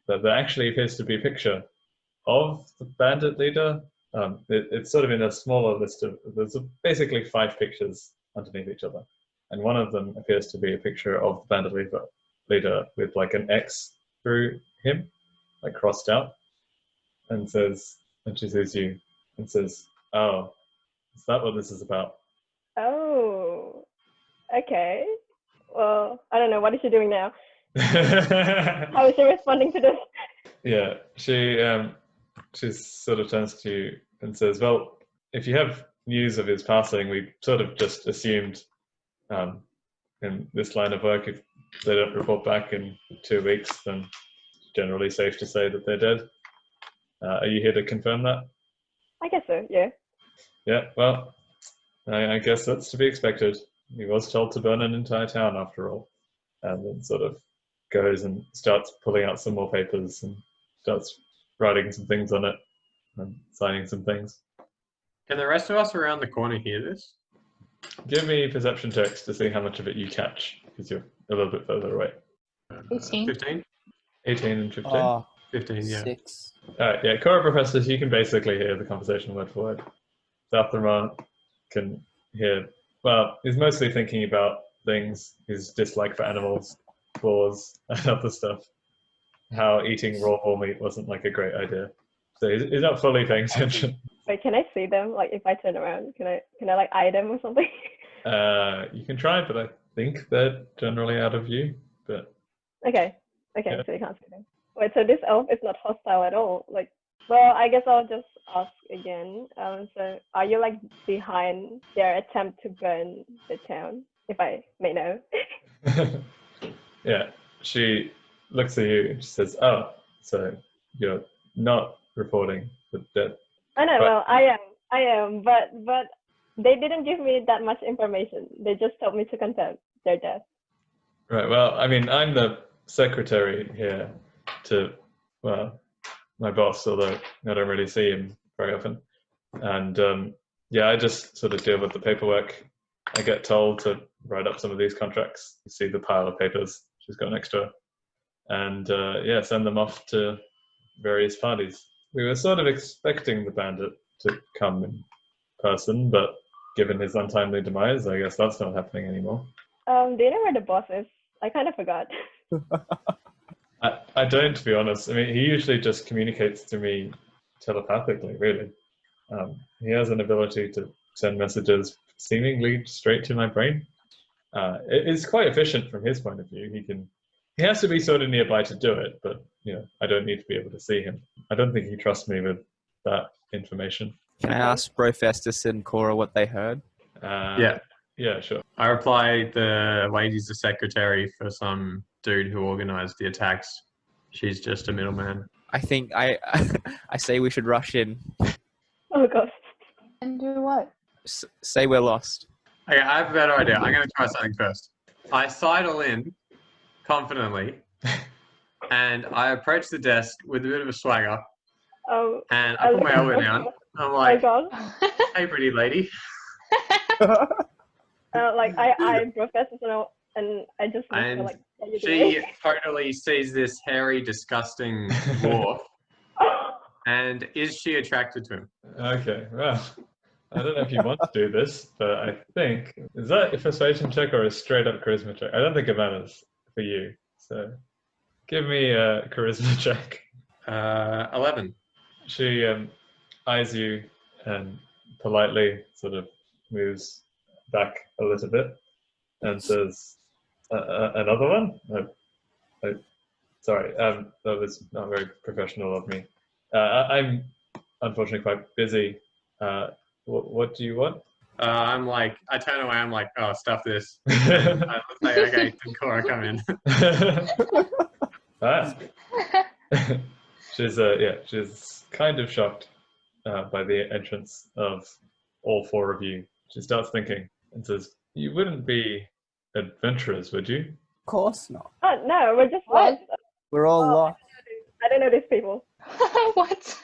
that there actually appears to be a picture of the bandit leader. It's sort of in a smaller list of, there's basically 5 pictures underneath each other. And one of them appears to be a picture of the bandit leader with like an X through him, like crossed out, and she sees you and says, "Oh, is that what this is about?" Oh, okay. Well, I don't know. What is she doing now? How is she responding to this? Yeah, she sort of turns to you and says, "Well, if you have news of his passing, we sort of just assumed in this line of work, if they don't report back in 2 weeks, then it's generally safe to say that they're dead. Are you here to confirm that?" I guess so, yeah. Yeah, well, I guess that's to be expected. He was told to burn an entire town after all. And then sort of goes and starts pulling out some more papers and starts writing some things on it and signing some things. Can the rest of us around the corner hear this? Give me perception checks to see how much of it you catch, because you're a little bit further away. 18. 15? 18 and 15. Oh, 15, yeah. 6. Yeah, Cora professors, you can basically hear the conversation word for word. Zathamar can hear, well, he's mostly thinking about things, his dislike for animals, claws, and other stuff. How eating raw whole meat wasn't like a great idea. So he's not fully paying attention. Wait, can I see them? Like, if I turn around, can I like eye them or something? You can try, but I think they're generally out of view. But Okay, Yeah. so you can't see them. Wait, so this elf is not hostile at all? Like, well, I guess I'll just ask again. So are you like behind their attempt to burn the town, if I may know? yeah, she looks at you and she says, "Oh, so you're not reporting the death." I know, But- well, I am, but they didn't give me that much information. They just told me to confirm their death. Right. Well, I mean, I'm the secretary here to, well, my boss, although I don't really see him very often. And yeah, I just sort of deal with the paperwork. I get told to write up some of these contracts. You see the pile of papers she's got next to her. And yeah, send them off to various parties. We were sort of expecting the bandit to come in person, but given his untimely demise, I guess that's not happening anymore. Do you know where the boss is? I kind of forgot. I don't, to be honest. I mean, he usually just communicates to me telepathically, really. He has an ability to send messages seemingly straight to my brain. It's quite efficient from his point of view. He has to be sort of nearby to do it, but I don't need to be able to see him. I don't think he trusts me with that information. Can I ask Brofestus and Cora what they heard? Yeah, sure. I replied, the lady's the secretary for some dude who organized the attacks. She's just a middleman. I think I say we should rush in. Oh gosh. And do what? Say we're lost. Okay, I have a better idea. I'm going to try something first. I sidle in confidently, and I approach the desk with a bit of a swagger, and I put my elbow down. I'm Oh my like, god. "Hey, pretty lady." Like I professor and I just look And like, what are you She doing? totally sees this hairy, disgusting dwarf, and is she attracted to him? Okay, well, I don't know if you want to do this, but I think, is that a persuasion check or a straight up charisma check? I don't think it matters for you. So give me a charisma check. 11. She eyes you and politely sort of moves back a little bit and says, another one? Sorry, that was not very professional of me. I'm unfortunately quite busy. What do you want? I turn away, I'm like, oh, stuff this. And I say, okay, can Cora come in? Ah. She's kind of shocked by the entrance of all four of you. She starts thinking and says, "You wouldn't be adventurers, would you?" Of course not. Oh no, we're just What? lost. We're all lost. I don't know these people. What?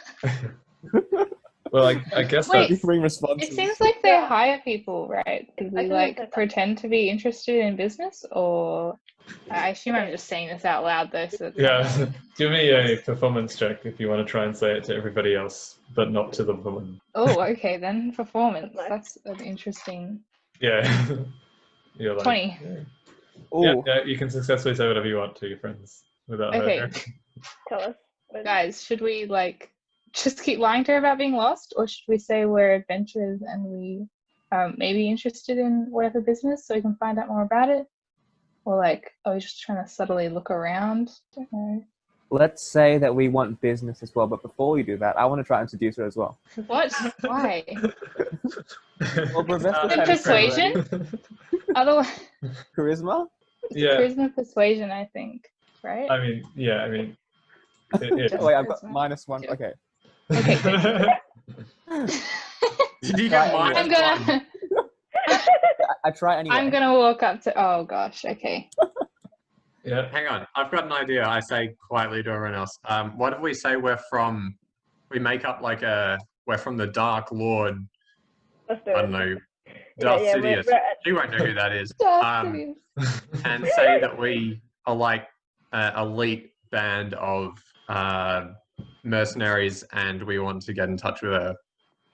Well, I guess Wait. that's Bring responses. It seems like they hire people, right? Because I we think like that's- pretend to be interested in business, or I assume I'm just saying this out loud though. So it's yeah. Give me a performance check if you want to try and say it to everybody else, but not to the woman. Oh, okay then. Performance. That's That's an interesting. Yeah. You're like 20. Ooh, Yeah, you can successfully say whatever you want to your friends without Okay. hurting. Tell us. What- Guys, should we like just keep lying to her about being lost, or should we say we're adventurers and we may be interested in whatever business so we can find out more about it? Or like, are we just trying to subtly look around? Don't know. let's say that we want business as well, but before we do that, I want to try and introduce her as well. What? Why? Well, Brofestus The had his friend persuasion? already. Otherwise, Charisma? Yeah, charisma persuasion, I think, right? I mean, it, Wait, I've got Charisma. -1. Okay. Okay, good. Did you Try get anyway. I'm -1? gonna. I try anyway. I'm gonna walk up to. Oh gosh. Okay. yeah. Hang on, I've got an idea. I say quietly to everyone else. What if we say we make up like we're from the Dark Lord, Let's do I it. don't know, Yeah, Darth yeah, Sidious. we're at- You won't know who that is. Darth Sidious. And say that we are like an elite band of mercenaries, and we want to get in touch with a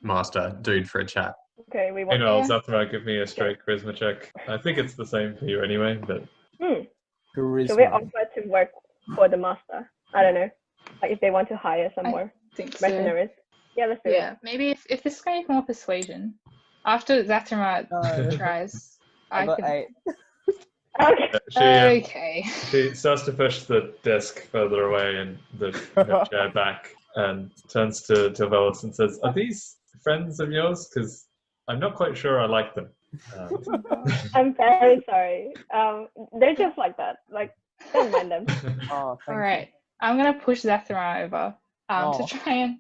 master dude for a chat. Okay, we Hey, want. Noel, Yeah. Zathra, give me a straight charisma check. I think it's the same for you anyway, but Should we Charisma. offer to work for the master? I don't know. Like if they want to hire some more I think so. mercenaries. Yeah, let's do it. Yeah, maybe if this is going to be more persuasion, after Zathra No. tries, I I got can. 8. Okay. Okay. she starts to push the desk further away and the chair back and turns to Velis and says, "Are these friends of yours? Because I'm not quite sure I like them." I'm very sorry. They're just like that. Like, don't mind them. Oh, thank All right. I'm gonna push Zathra over Oh. to try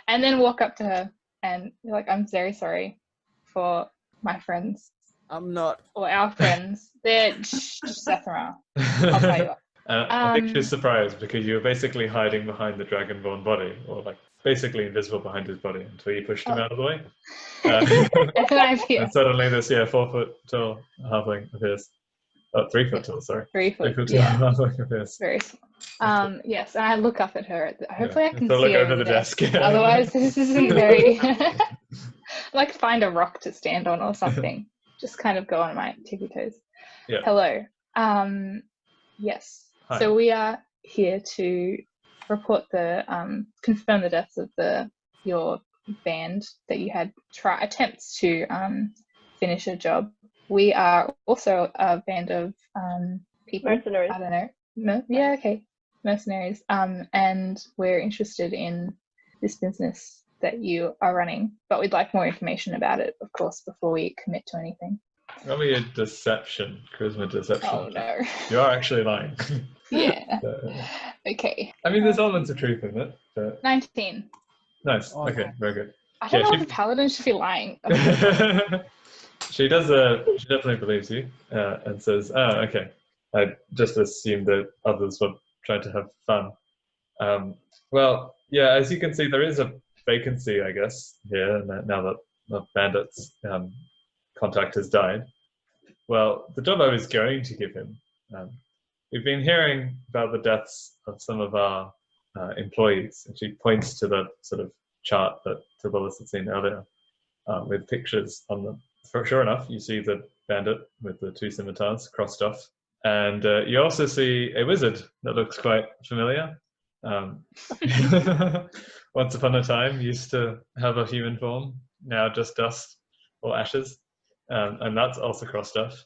and then walk up to her and be like, "I'm very sorry for my friends you. I'm not. or our friends. They're Zathra. I'll tell you what." I think she's surprised because you were basically hiding behind the dragonborn body, or like basically invisible behind his body until you pushed him out of the way. And then I appear And suddenly this 4-foot tall halfling appears. Oh, 3 foot tall, sorry. 3 3 foot. foot tall Yeah, halfling appears. very small. Yes, and I look up at her. Hopefully, I can So see look her over the desk. Yeah. Otherwise, this isn't very. Like find a rock to stand on or something. Just kind of go on my tippy toes. Yeah. Hello. Yes. Hi. So we are here to report confirm the deaths of your band that you had attempts to finish a job. We are also a band of people. Mercenaries. I don't know. Yeah, okay. Mercenaries. And we're interested in this business that you are running, but we'd like more information about it, of course, before we commit to anything. Roll me a deception, charisma deception. Oh no. You are actually lying. Yeah. So, Okay. I mean, there's elements of truth in it. But 19. nice. Oh, Okay, nice. very good. I don't Yeah, know she- if a paladin should be lying. She does. She definitely believes you and says, "Oh, okay. I just assumed that others were trying to have fun." Well, yeah. As you can see, there is a vacancy, I guess, here now that the bandit's contact has died. Well, the job I was going to give him. We've been hearing about the deaths of some of our employees, and she points to the sort of chart that Tibullus had seen earlier with pictures on them. Sure enough, you see the bandit with the 2 scimitars crossed off, and you also see a wizard that looks quite familiar. Once upon a time, used to have a human form, now just dust or ashes, and that's also crossed off.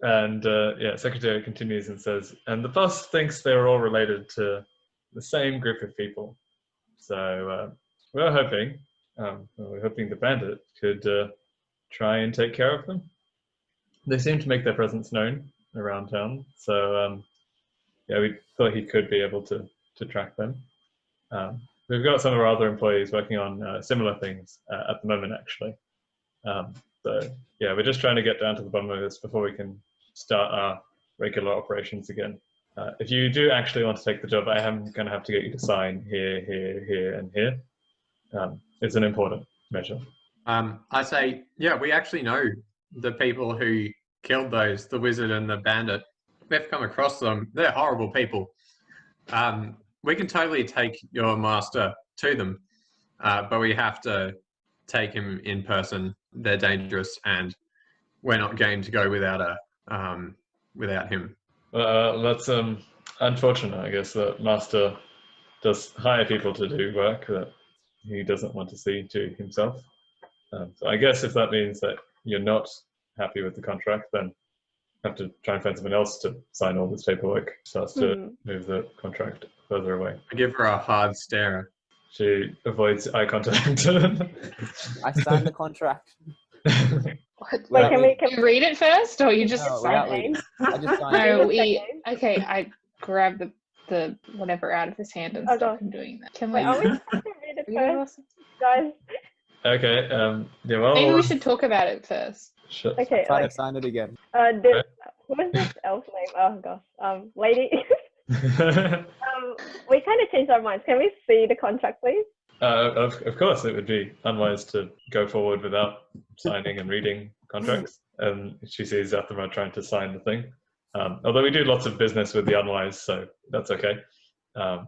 Secretary continues and says, and the boss thinks they're all related to the same group of people. So we're hoping the bandit could try and take care of them. They seem to make their presence known around town, so we thought he could be able to track them. We've got some of our other employees working on similar things at the moment, actually. We're just trying to get down to the bottom of this before we can start our regular operations again. If you do actually want to take the job, I am going to have to get you to sign here, here, here, and here. It's an important measure. I say, yeah, we actually know the people who killed the wizard and the bandit. We've come across them. They're horrible people. We can totally take your master to them, but we have to take him in person. They're dangerous, and we're not game to go without him. That's unfortunate, I guess, that Master does hire people to do work that he doesn't want to see to himself. So I guess if that means that you're not happy with the contract, then you have to try and find someone else to sign all this paperwork. Starts to move the contract further away. I give her a hard stare. She avoids eye contact. I signed the contract. Wait, can we You read it first, or you just No, sign without it? reading. I just signed No, it. okay. I grab the whatever out of his hand and Oh, stop God. him doing that. Can Wait, we? are we supposed to read it Read it first, also? guys? Okay. Maybe we should talk about it first. Sure. Okay, Try like, to sign it again. who is this elf name? Oh gosh, lady. We kind of changed our minds. Can we see the contract, please? Of course, it would be unwise to go forward without signing and reading contracts. And she sees Zathra trying to sign the thing. Although we do lots of business with the unwise, so that's okay. Yeah,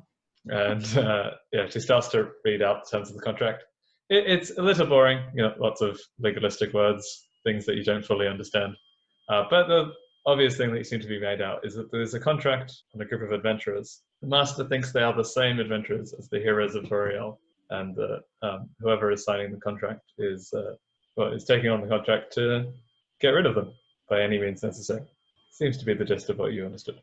she starts to read out the terms of the contract. It's a little boring, lots of legalistic words, things that you don't fully understand. But the obvious thing that you seem to be made out is that there's a contract on a group of adventurers. The master thinks they are the same adventurers as the heroes of Toriel, and whoever is signing the contract is taking on the contract to get rid of them by any means necessary. Seems to be the gist of what you understood.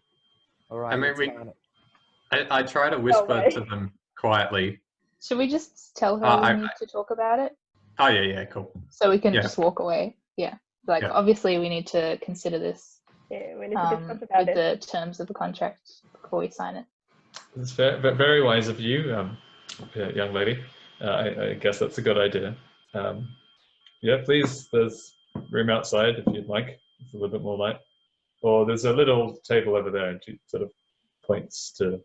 All right. I mean, let's sign it. I try to whisper way. to them quietly. Should we just tell her I- we need to talk about it Oh, yeah, cool. so we can Yeah. just walk away? Yeah. Like, Yeah. obviously, we need to consider this Yeah, we need to discuss about with it. the terms of the contract before we sign it. It's very wise of you, young lady. I guess that's a good idea. Yeah, please, there's room outside if you'd like. It's a little bit more light. Or there's a little table over there, and she sort of points to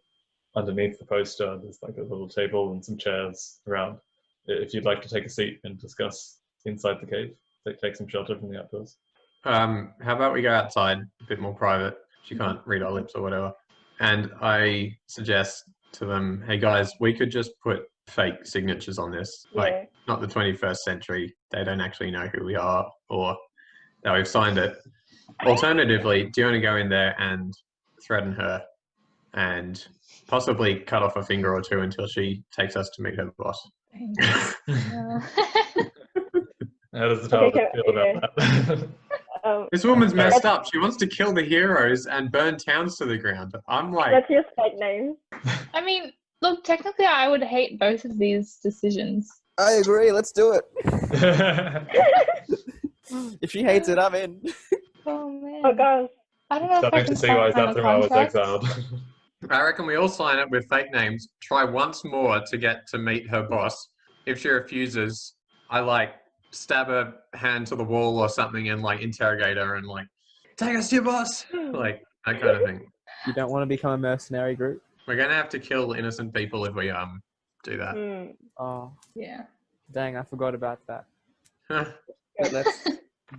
underneath the poster. There's like a little table and some chairs around. If you'd like to take a seat and discuss inside the cave, take some shelter from the outdoors. How about we go outside, a bit more private. She can't read our lips or whatever. And I suggest to them, hey guys, we could just put fake signatures on this. Yeah. Not the 21st century. They don't actually know who we are or that we've signed it. Alternatively, do you want to go in there and threaten her and possibly cut off a finger or two until she takes us to meet her boss? How does the paladin Okay, feel about that? This woman's messed up. She wants to kill the heroes and burn towns to the ground. I'm like, Let's use fake names. I mean, look, technically, I would hate both of these decisions. I agree. Let's do it. If she hates it, I'm in. Oh, man. Oh gosh. I don't know if I Starting can to see why sign a Zathramar was contract. exiled. I reckon we all sign it with fake names. Try once more to get to meet her boss. If she refuses, I stab her hand to the wall or something and interrogate her and take us to your boss. That kind of thing. You don't want to become a mercenary group? We're gonna have to kill innocent people if we do that. Mm. Oh, Yeah. dang, I forgot about that. Let's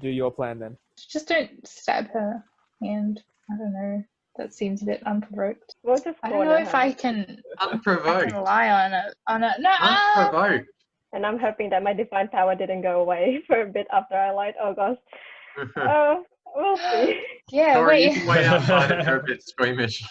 do your plan then. Just don't stab her hand. I don't know. That seems a bit unprovoked. We'll just I don't know corner if her. I can Unprovoked. rely on a no. Unprovoked. And I'm hoping that my divine power didn't go away for a bit after I lied. Oh gosh. We'll see. Yeah, Sorry, you wait. can wait outside if you're a bit squeamish.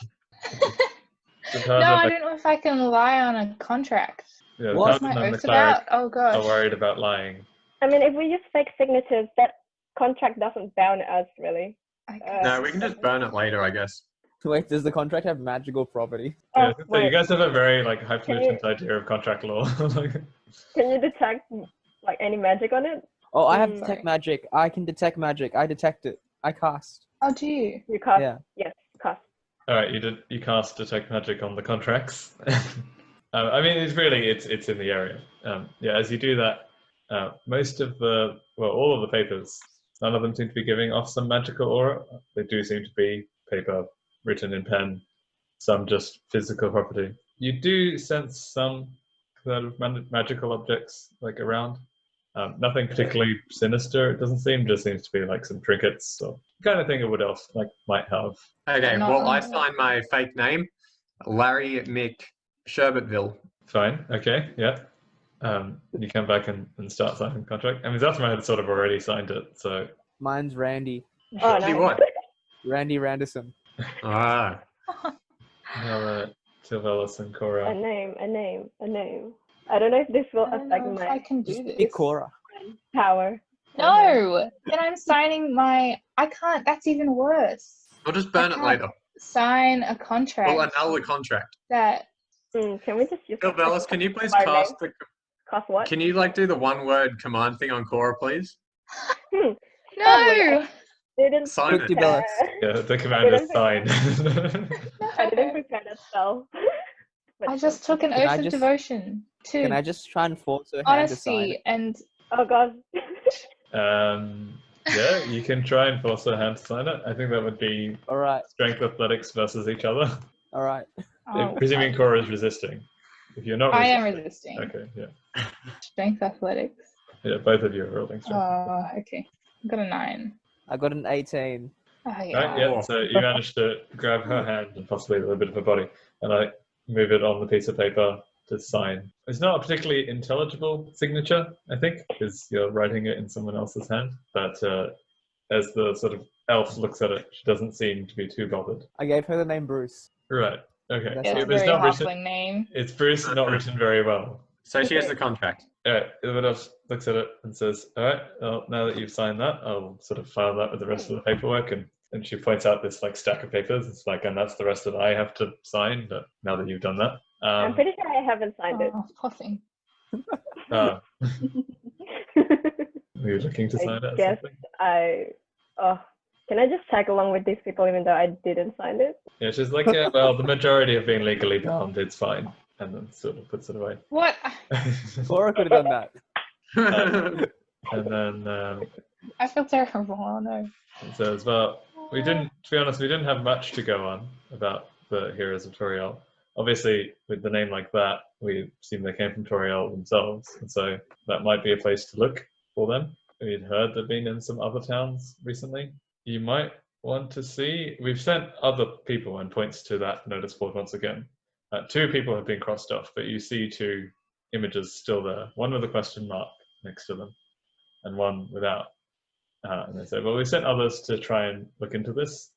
No, I don't know if I can rely on a contract. Yeah, the What's paladin my and the oath cleric about? Oh are gosh. worried about lying. I mean, if we use fake signatures, that contract doesn't bound us really. I No, we can just burn it later, I guess. Wait, does the contract have magical property? Yeah, Oh, so you wait. guys have a very highfalutin you- idea of contract law. Can you detect any magic on it? Oh, I have Mm. detect magic. I can detect magic. I detect it. I cast. Oh, do you? You cast. Yeah. Yes, cast. All right, you cast detect magic on the contracts. I mean, it's in the area. Yeah, as you do that, most of all of the papers, none of them seem to be giving off some magical aura. They do seem to be paper written in pen, some just physical property. You do sense some kind of magical objects around. Nothing particularly sinister, it doesn't seem. Just seems to be some trinkets or kind of thing a wood elf might have. Okay, No. well, I signed my fake name, Larry Mick Sherbertville. Fine. Okay. Yeah. You come back and start signing the contract. I mean, Zathramar had sort of already signed it, so Mine's Randy. Oh, See nice. what? Randy Randerson. Ah, now Sylvelis and A Cora. name. I don't know if this will I don't affect know if my I can do Just this. be Cora. power. No, then I'm signing I can't. That's even worse. we'll just burn it can't later. Sign a contract We'll annul the contract. that Can we just use Sylvelis, can you please My cast name? the... cast what? Can you do the one-word command thing on Cora, please? no. Didn't Sign Quickly, it. Bellix. Yeah, the command is sign. I didn't prepare that spell. But I just took an Can I oath of just- devotion Can I to just try and force her hand to sign honesty it? and Oh god. Yeah, you can try and force her hand to sign it. I think that would be All right. strength athletics versus each other. All right. oh, Presuming Cora is resisting. If you're not I resisting. am resisting. Okay, yeah. Strength athletics. Yeah, both of you are rolling strength. Oh, okay. I got a 9. I got an 18. Oh, yeah. Right, yeah, so you managed to grab her hand and possibly a little bit of her body, and move it on the piece of paper to sign. It's not a particularly intelligible signature, I think, because you're writing it in someone else's hand. But as the sort of elf looks at it, she doesn't seem to be too bothered. I gave her the name Bruce. Right. Okay. That's Yeah, it's It a was very not written. halfling name. It's Bruce, not written very well. So she has the contract. Everyone else looks at it and says, all right, well, now that you've signed that, I'll sort of file that with the rest of the paperwork. And she points out this like stack of papers. It's like, and that's the rest that I have to sign. But now that you've done that, I'm pretty sure I haven't signed it. Oh, poor thing. were you looking to I sign it? Or guess something? can I just tag along with these people even though I didn't sign it? Yeah, she's like, yeah, well, the majority have been legally bound. It's fine. And then sort of puts it away. What? Laura could have done that. And then I feel terrible. Oh no. it says, well, we didn't, to be honest, we didn't have much to go on about the heroes of Toriel. Obviously, with the name like that, we assume they came from Toriel themselves. And so that might be a place to look for them. We'd heard they've been in some other towns recently. You might want to see, we've sent other people and points to that notice board once again. 2 people have been crossed off, but you see 2 images still there. One with a question mark next to them and one without. And they say, well, we sent others to try and look into this.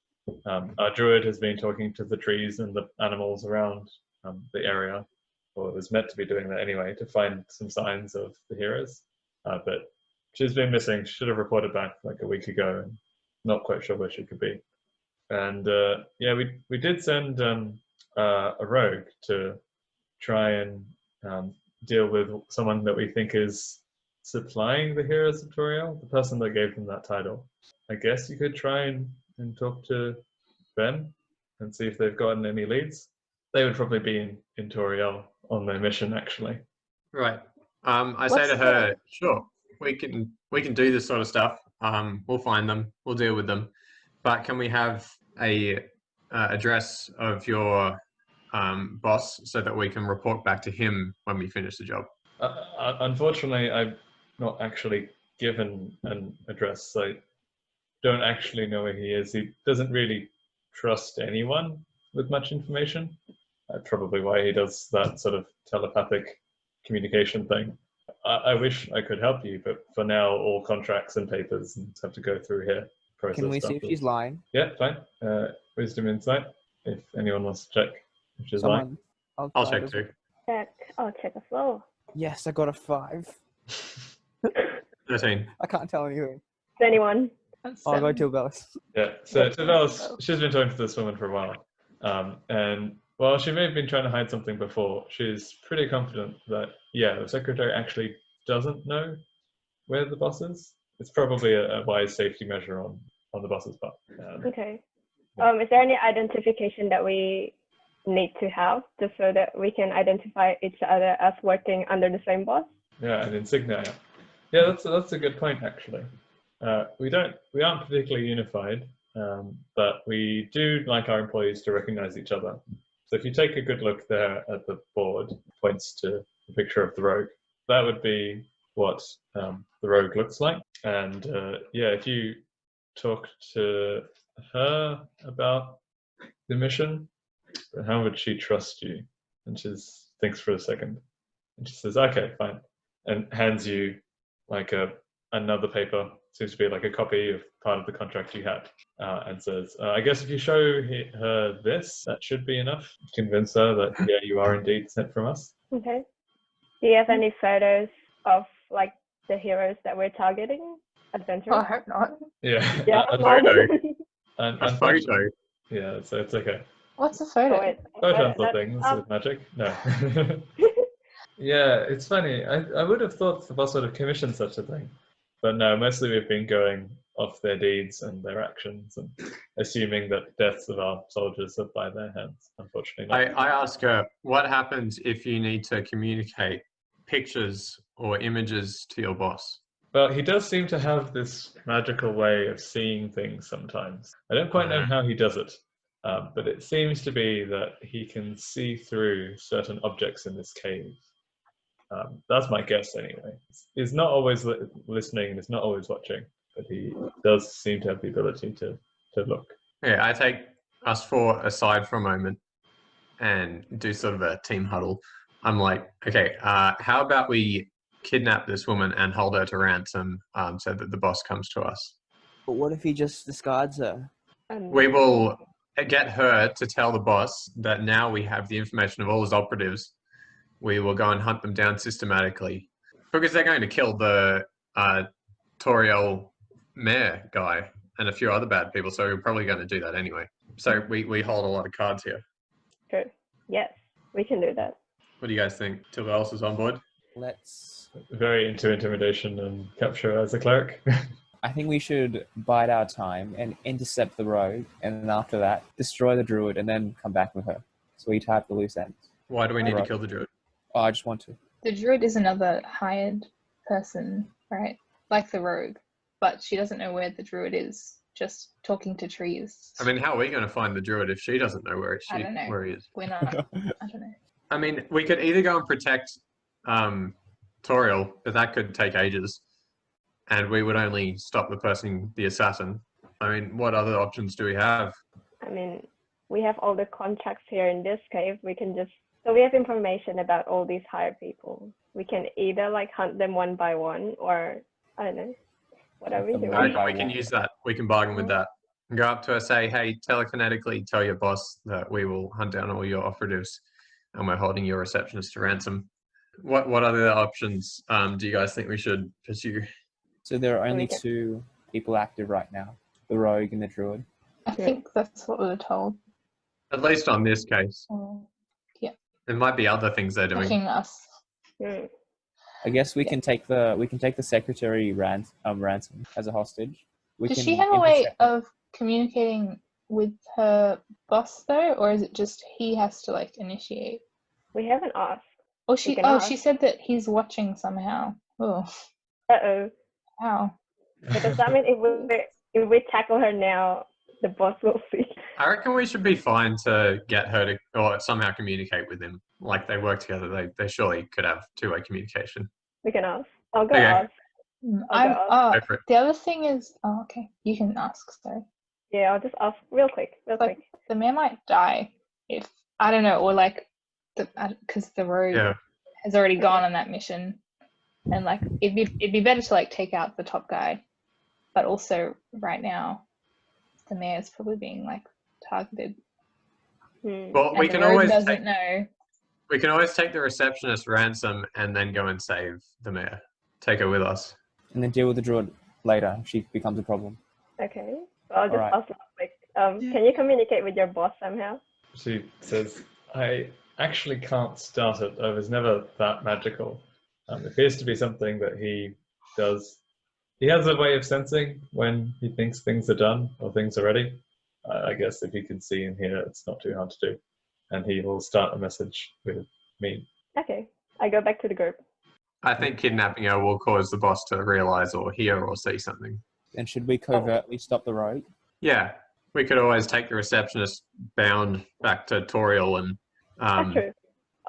Our druid has been talking to the trees and the animals around the area, or it was meant to be doing that anyway, to find some signs of the heroes. But she's been missing. She should have reported back like a week ago, and not quite sure where she could be. And yeah, we did send a rogue to try and deal with someone that we think is supplying the heroes of Toriel, the person that gave them that title. I guess you could try and talk to Ben and see if they've gotten any leads. They would probably be in Toriel on their mission, actually. Right. I say to her, sure, we can do this sort of stuff. We'll find them. We'll deal with them. But can we have a address of your boss so that we can report back to him when we finish the job? Unfortunately, I'm not actually given an address. I don't actually know where he is. He doesn't really trust anyone with much information. Probably why he does that sort of telepathic communication thing. I wish I could help you, but for now, all contracts and papers have to go through here. Can we see if she's lying? Yeah, fine. Wisdom insight, if anyone wants to check if she's lying. I'll check too. I'll check as well. Yes, I got a 5. 13. I can't tell anything. Is anyone? I'll go to Bellis. Yeah, so Tavel's, she's been talking to this woman for a while. And while she may have been trying to hide something before, she's pretty confident that, yeah, the secretary actually doesn't know where the boss is. It's probably a wise safety measure on the boss's part. Okay. Is there any identification that we need to have just so that we can identify each other as working under the same boss? Yeah, an insignia. Yeah, that's a good point actually. We aren't particularly unified, but we do like our employees to recognize each other. So if you take a good look there at the board, points to the picture of the rogue, that would be what the rogue looks like. And yeah, if you talk to her about the mission, how would she trust you? And she thinks for a second, and she says, "Okay, fine," and hands you like another paper. Seems to be like a copy of part of the contract you had, and says, "I guess if you show her this, that should be enough to convince her that yeah, you are indeed sent from us." Okay. Do you have any photos of like the heroes that we're targeting? Adventurers? Oh, I hope not. Yeah. Yeah. A photo. And A photo. Yeah, so it's okay. What's a photo? Photos are things with magic. No. Yeah, it's funny. I would have thought the boss would have commissioned such a thing. But no, mostly we've been going off their deeds and their actions and assuming that deaths of our soldiers are by their hands. Unfortunately not. I ask her, what happens if you need to communicate pictures or images to your boss? Well, he does seem to have this magical way of seeing things sometimes. I don't quite know how he does it, but it seems to be that he can see through certain objects in this cave. That's my guess anyway. He's not always listening, he's not always watching, but he does seem to have the ability to look. Yeah, I take us four aside for a moment and do sort of a team huddle. I'm like, okay, how about we kidnap this woman and hold her to ransom so that the boss comes to us? But what if he just discards her? We will get her to tell the boss that now we have the information of all his operatives. We will go and hunt them down systematically because they're going to kill the Toriel mayor guy and a few other bad people. So we're probably going to do that anyway. So we hold a lot of cards here. True. Yes, we can do that. What do you guys think? Tilvalis is on board? Let's. Very into intimidation and capture as a cleric. I think we should bide our time and intercept the rogue, and then after that, destroy the druid, and then come back with her. So we tie up the loose ends. Why do we need to Right. kill the druid? Oh, I just want to. The druid is another hired person, right? Like the rogue, but she doesn't know where the druid is. Just talking to trees. I mean, how are we going to find the druid if she doesn't know where I don't know. where he is? We're not. I don't know. I mean, we could either go and protect Toriel, but that could take ages, and we would only stop the person, the assassin. I mean, what other options do we have? I mean, we have all the contracts here in this cave. We can just, so we have information about all these hired people. We can either like hunt them one by one, or I don't know, whatever we do. I reckon we can use that. We can bargain with that. And go up to her, say, hey, telekinetically tell your boss that we will hunt down all your operatives and we're holding your receptionist to ransom. What other options do you guys think we should pursue? So there are only Okay. 2 people active right now. The rogue and the druid. I think that's what we were told. At least on this case. Oh, There might be other things they're doing. checking us. Hmm. I guess we can take the secretary ransom as a hostage. Does she have a way of communicating with her boss though, or is it just he has to like initiate? We haven't asked. Or We she can she ask. said that he's watching somehow. Oh, Uh-oh. wow. But does that mean if we tackle her now, the boss will see? I reckon we should be fine to get her to or somehow communicate with him. Like they work together, they surely could have two-way communication. We can ask. I'll go Okay. ask. I'm. I'll Oh, Go for it. the other thing is. Oh, okay. You can ask. Sorry. Yeah, I'll just ask real quick. Like the man might die if I don't know, or like because the rogue Yeah. has already gone on that mission, and like it'd be better to like take out the top guy, but also right now, the mayor's probably being like targeted. Well, And we the can rogue always doesn't know. we can always take the receptionist ransom and then go and save the mayor. Take her with us. and then deal with the druid later if she becomes a problem. Okay. So I'll just Alright. ask real quick. Can you communicate with your boss somehow? She says, I actually can't start it. I was never that magical. It appears to be something that he does. He has a way of sensing when he thinks things are done or things are ready. I guess if he can see and hear, it's not too hard to do. And he will start a message with me. Okay. I go back to the group. I think kidnapping her will cause the boss to realize or hear or see something. And should we covertly stop the rogue? Yeah, we could always take the receptionist bound back to Toriel and That's true.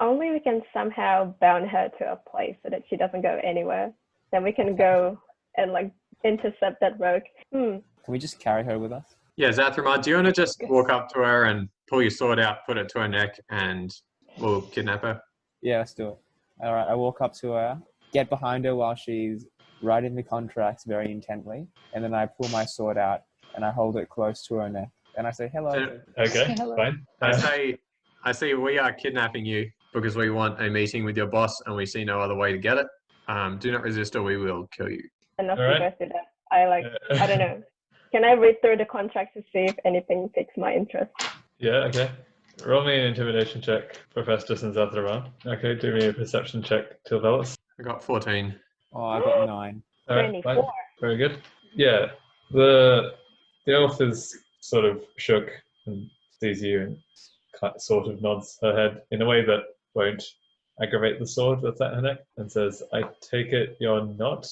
Only we can somehow bound her to a place so that she doesn't go anywhere. Then we can go and like intercept that rogue. Can we just carry her with us? yeah, Zathramar, do you want to just walk up to her and pull your sword out, put it to her neck, and we'll kidnap her? Yeah, let's do it. All right, I walk up to her, get behind her while she's writing the contracts very intently, and then I pull my sword out and I hold it close to her neck, and I say, hello. Okay, Hello. fine. I say we are kidnapping you because we want a meeting with your boss and we see no other way to get it. Do not resist or we will kill you. Enough Alright. to go through that. I don't know. Can I read through the contract to see if anything piques my interest? Yeah, okay. Roll me an intimidation check for Festus and Zathramar. Okay, do me a perception check, Tilvelis. I got 14. Oh, I got 9. All right, fine. 24. Very good. Yeah, the elf is sort of shook and sees you and sort of nods her head in a way that won't aggravate the sword that's at her neck and says, I take it you're not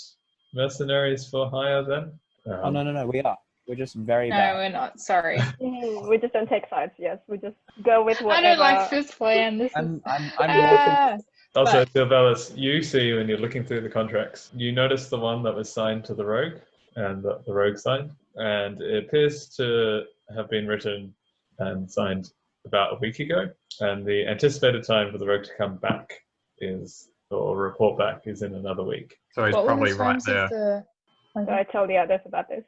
mercenaries for hire then? Oh, no, we are. We're just very No, bad. we're not. Sorry. We just don't take sides, yes. We just go with whatever. I don't like this plan. This is. I'm Ah, Also, But- Tilvelis, you see when you're looking through the contracts, you notice the one that was signed to the rogue and the rogue signed, and it appears to have been written and signed about a week ago, and the anticipated time for the rogue to come back or report back is in another week. So he's What were probably the right times there. of the? So I tell the others about this.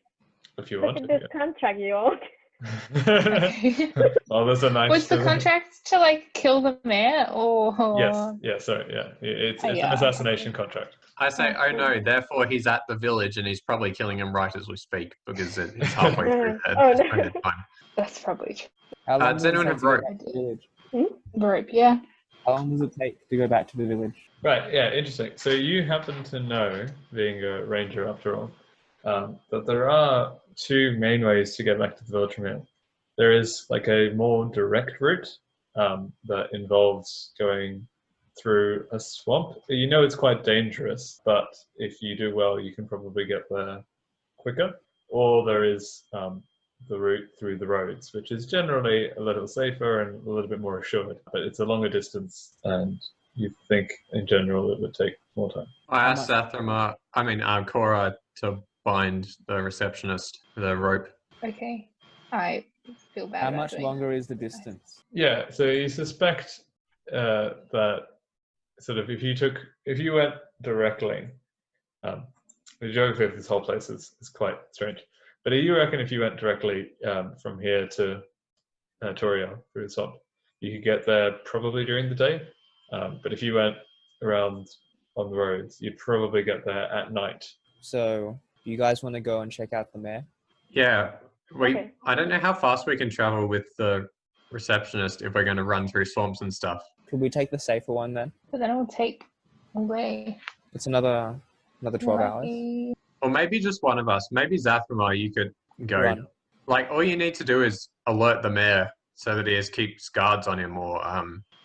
If you Look want at to. this contract, you all. Okay. Well, there's a nice. Was the contract to like kill the mayor or? Yes. Yeah. Sorry. Yeah. It's an Yeah, assassination contract. I say, Oh, oh no, therefore he's at the village and he's probably killing him right as we speak because he's halfway through the Oh, no. suspended time. That's probably true. How long Does does it anyone take have to go rope? back to the village? Rope, yeah. How long does it take to go back to the village? Right. Yeah. Interesting. So you happen to know, being a ranger after all, that there are two main ways to get back to the village from here. There is like a more direct route that involves going through a swamp. You know it's quite dangerous, but if you do well, you can probably get there quicker. Or there is the route through the roads, which is generally a little safer and a little bit more assured, but it's a longer distance, and you think in general it would take more time. I asked Cora to bind the receptionist with a rope. Okay. I feel bad. How about much doing longer is the distance? Yeah, so you suspect that sort of if you went directly, the geography of this whole place is quite strange. But you reckon if you went directly from here to Torio through the swamp, you could get there probably during the day. But if you went around on the roads, you'd probably get there at night. So, you guys want to go and check out the mayor? Yeah, Okay. I don't know how fast we can travel with the receptionist if we're going to run through swamps and stuff. Could we take the safer one then? But then it will take away. It's another 12 hours. Or maybe just one of us. Maybe Zathramar, you could go. Run. Like, all you need to do is alert the mayor so that he keeps guards on him. Or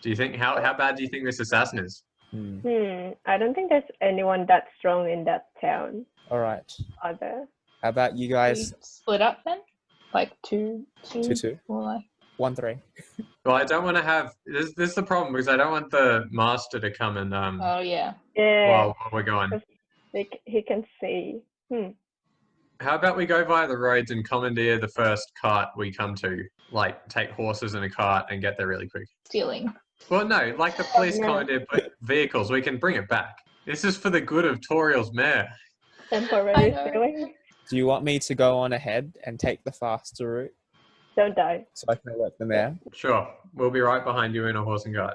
do you think how bad do you think this assassin is? I don't think there's anyone that strong in that town. All right. Are there? How about you We guys? split up then? Like two? 2-2. Or like 1-3. Well, I don't want to have this is the problem because I don't want the master to come and oh yeah. Yeah. while we're going. He can see. How about we go via the roads and commandeer the first cart we come to? Like, take horses in a cart and get there really quick. Stealing. Well, no, like the police Yeah. commandeer vehicles, we can bring it back. This is for the good of Toriel's mayor. Temporary I know. stealing. Do you want me to go on ahead and take the faster route Don't die. so I can alert the mayor? Sure, we'll be right behind you in a horse and cart,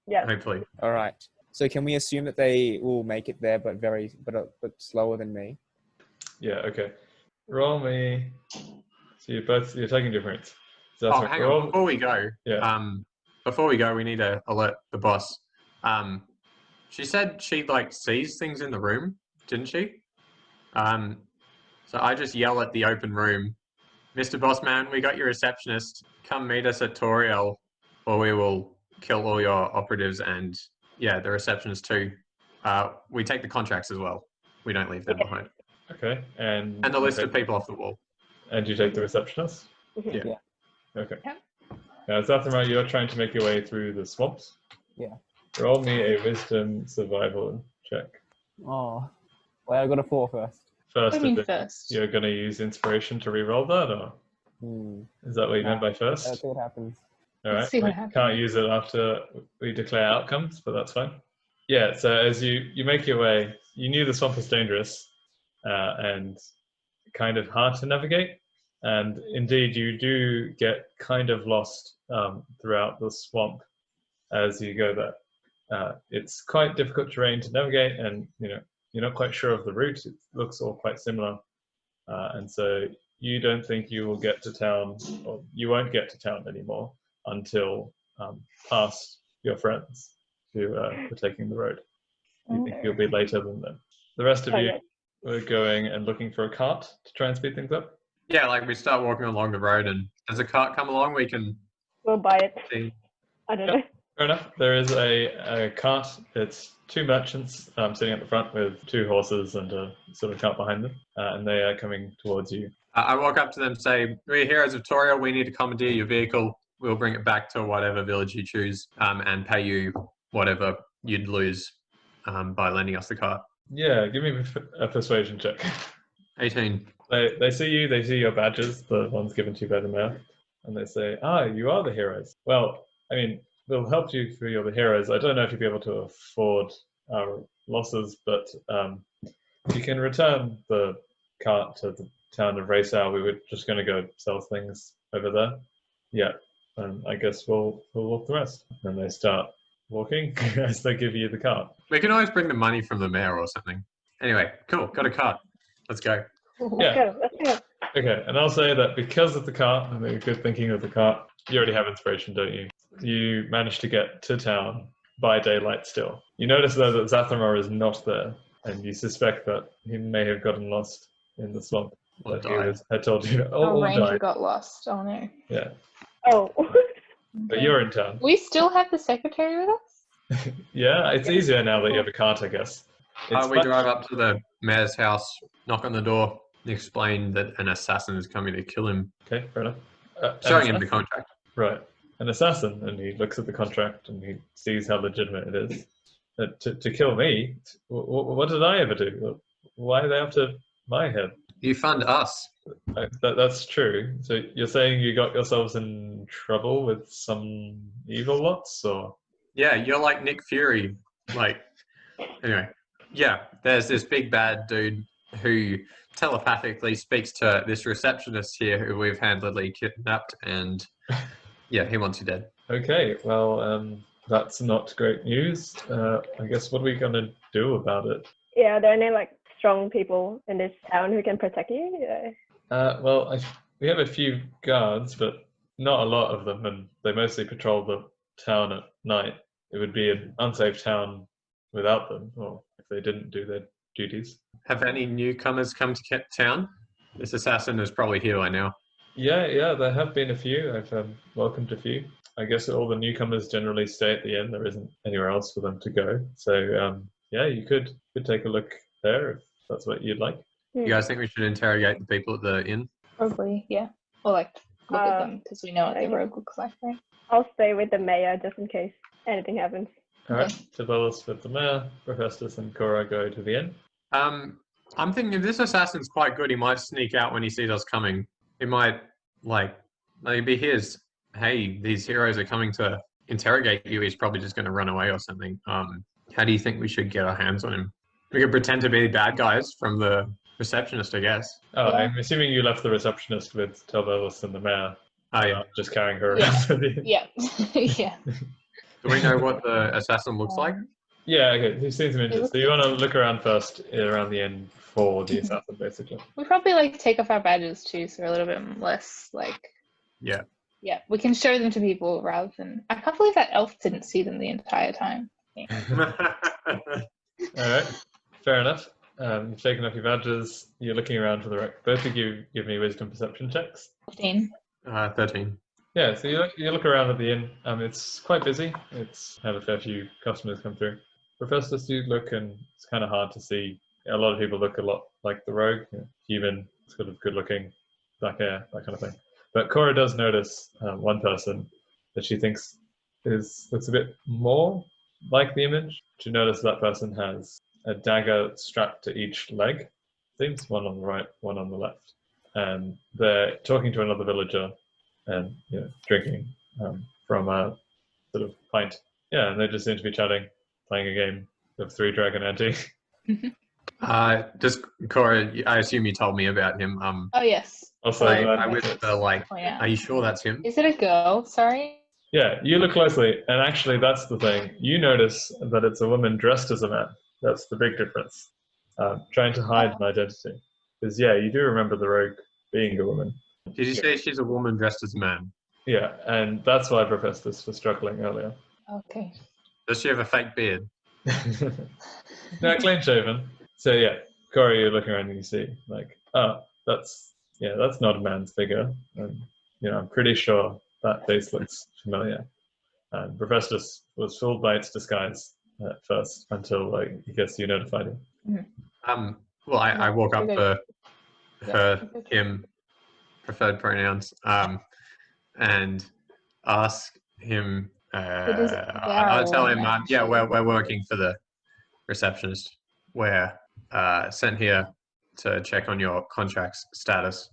Yeah. hopefully. All right. So can we assume that they will make it there, but but slower than me? Yeah. Okay. Roll me. So you're taking difference. So Oh, hang on, before we go, Yeah. we need to alert the boss. She said she like sees things in the room, didn't she? So I just yell at the open room, Mr. Bossman, we got your receptionist. Come meet us at Toriel, or we will kill all your operatives and the receptionist too. We take the contracts as well. We don't leave them behind. Okay. And And the list of people off the wall. And you take the receptionist. Yeah. Yeah. Okay. Yeah. Now, Zathramar, you're trying to make your way through the swamps. Yeah. Roll me a wisdom survival check. Oh, well, I got a 4 first. First, I mean is it first. you're going to use inspiration to re-roll that, or is that what you meant by first? Let's see what happens. All right. Let's see what We happens. can't use it after we declare outcomes, but that's fine. Yeah. So as you make your way, you knew the swamp was dangerous and kind of hard to navigate, and indeed you do get kind of lost throughout the swamp as you go there. It's quite difficult terrain to navigate, and you're not quite sure of the route. It looks all quite similar, and so you don't think you will get to town, or you won't get to town anymore until past your friends who are taking the road. You think you'll be later than them. The rest of you are going and looking for a cart to try and speed things up. Yeah, like we start walking along the road, and as a cart come along, we can We'll buy it. see. I don't know. Fair enough. There is a cart. It's two merchants sitting at the front with 2 horses and a sort of cart behind them, and they are coming towards you. I walk up to them and say, we're heroes of Toriel, we need to commandeer your vehicle. We'll bring it back to whatever village you choose and pay you whatever you'd lose by lending us the cart. Yeah, give me a persuasion check. 18. They see you. They see your badges, the ones given to you by the mayor. And they say, you are the heroes. Well, I mean, we'll help you for you're the heroes. I don't know if you'll be able to afford our losses, but if you can return the cart to the town of Resau, we were just going to go sell things over there. Yeah, and I guess we'll walk the rest. And they start walking as they give you the cart. We can always bring the money from the mayor or something. Anyway, cool. Got a cart. Let's go. Yeah. Let's go. Okay, and I'll say that because of the cart and the good thinking of the cart, you already have inspiration, don't you? You managed to get to town by daylight still. You notice though that Zathamar is not there, and you suspect that he may have gotten lost in the swamp. Or That he died. had told you. Our ranger died. got lost. Oh no. Yeah, Oh. but you're in town. We still have the secretary with us? Yeah, it's easier now that you have a cart, I guess. It's We drive up to the mayor's house, knock on the door, explain that an assassin is coming to kill him, Okay, fair enough. showing him the contract. Right, an assassin, and he looks at the contract and he sees how legitimate it is. To kill me? What did I ever do? Why are they after my head? You fund us. That's true. So you're saying you got yourselves in trouble with some evil lots, or? Yeah, you're like Nick Fury. Like, anyway. Yeah, there's this big bad dude who telepathically speaks to this receptionist here who we've handedly kidnapped, and yeah, he wants you dead. Okay, well, that's not great news. I guess what are we gonna do about it? Yeah, are there any like strong people in this town who can protect you? Yeah. Well, we have a few guards, but not a lot of them, and they mostly patrol the town at night. It would be an unsafe town without them, or if they didn't do their duties. Have any newcomers come to town? This assassin is probably here by now. Yeah, there have been a few. I've welcomed a few. I guess all the newcomers generally stay at the inn. There isn't anywhere else for them to go. So yeah, you could take a look there if that's what you'd like. You guys think we should interrogate the people at the inn? Probably, yeah. Or like look at them because we know what the rogue looks like, right? I'll stay with the mayor just in case anything happens. All right, Tibelis with the mayor, Profestus and Cora go to the inn. I'm thinking if this assassin's quite good, he might sneak out when he sees us coming. He might, like, maybe his, hey, these heroes are coming to interrogate you. He's probably just going to run away or something. How do you think we should get our hands on him? We could pretend to be bad guys from the receptionist, I guess. Oh, Yeah. I'm assuming you left the receptionist with Tibelis and the mayor. Oh, yeah. Just carrying her around with you. Yeah. Yeah. Do we know what the assassin looks like? Yeah, okay. He seems interested. So you want to look around first, around the inn for the assassin, basically. We probably like take off our badges too, so we're a little bit less like. Yeah. Yeah, we can show them to people rather than. I can't believe that elf didn't see them the entire time. All right, fair enough. You've taken off your badges. You're looking around for the right. Both of you give me wisdom perception checks. 15. 13. Yeah, so you look around at the inn. It's quite busy. It's had a fair few customers come through. Professor, you look, and it's kind of hard to see. A lot of people look a lot like the rogue, human, sort of good-looking, black hair, that kind of thing. But Cora does notice one person that she thinks looks a bit more like the image. She notices that person has a dagger strapped to each leg. Seems one on the right, one on the left, and they're talking to another villager and drinking from a sort of pint. Yeah, and they just seem to be chatting, playing a game of Three Dragon Ante. Just Cora, I assume you told me about him. Oh yes. Also, I whisper like, Oh yeah. are you sure that's him? Is it a girl? Sorry. yeah, you look closely, and actually that's the thing. You notice that it's a woman dressed as a man. That's the big difference. Trying to hide an identity. Because yeah, you do remember the rogue being a woman. Did you say she's a woman dressed as a man? Yeah, and that's why Professor was struggling earlier. Okay. Does she have a fake beard? No, clean shaven. So yeah, Corey, you're looking around and you see like, oh, that's not a man's figure. And I'm pretty sure that face looks familiar. And Professor was fooled by its disguise at first until I guess you notified him. Well, I walk up to her, Okay. him, preferred pronouns, and ask him. I'll tell him. Yeah, we're working for the receptionist. We're sent here to check on your contract's status.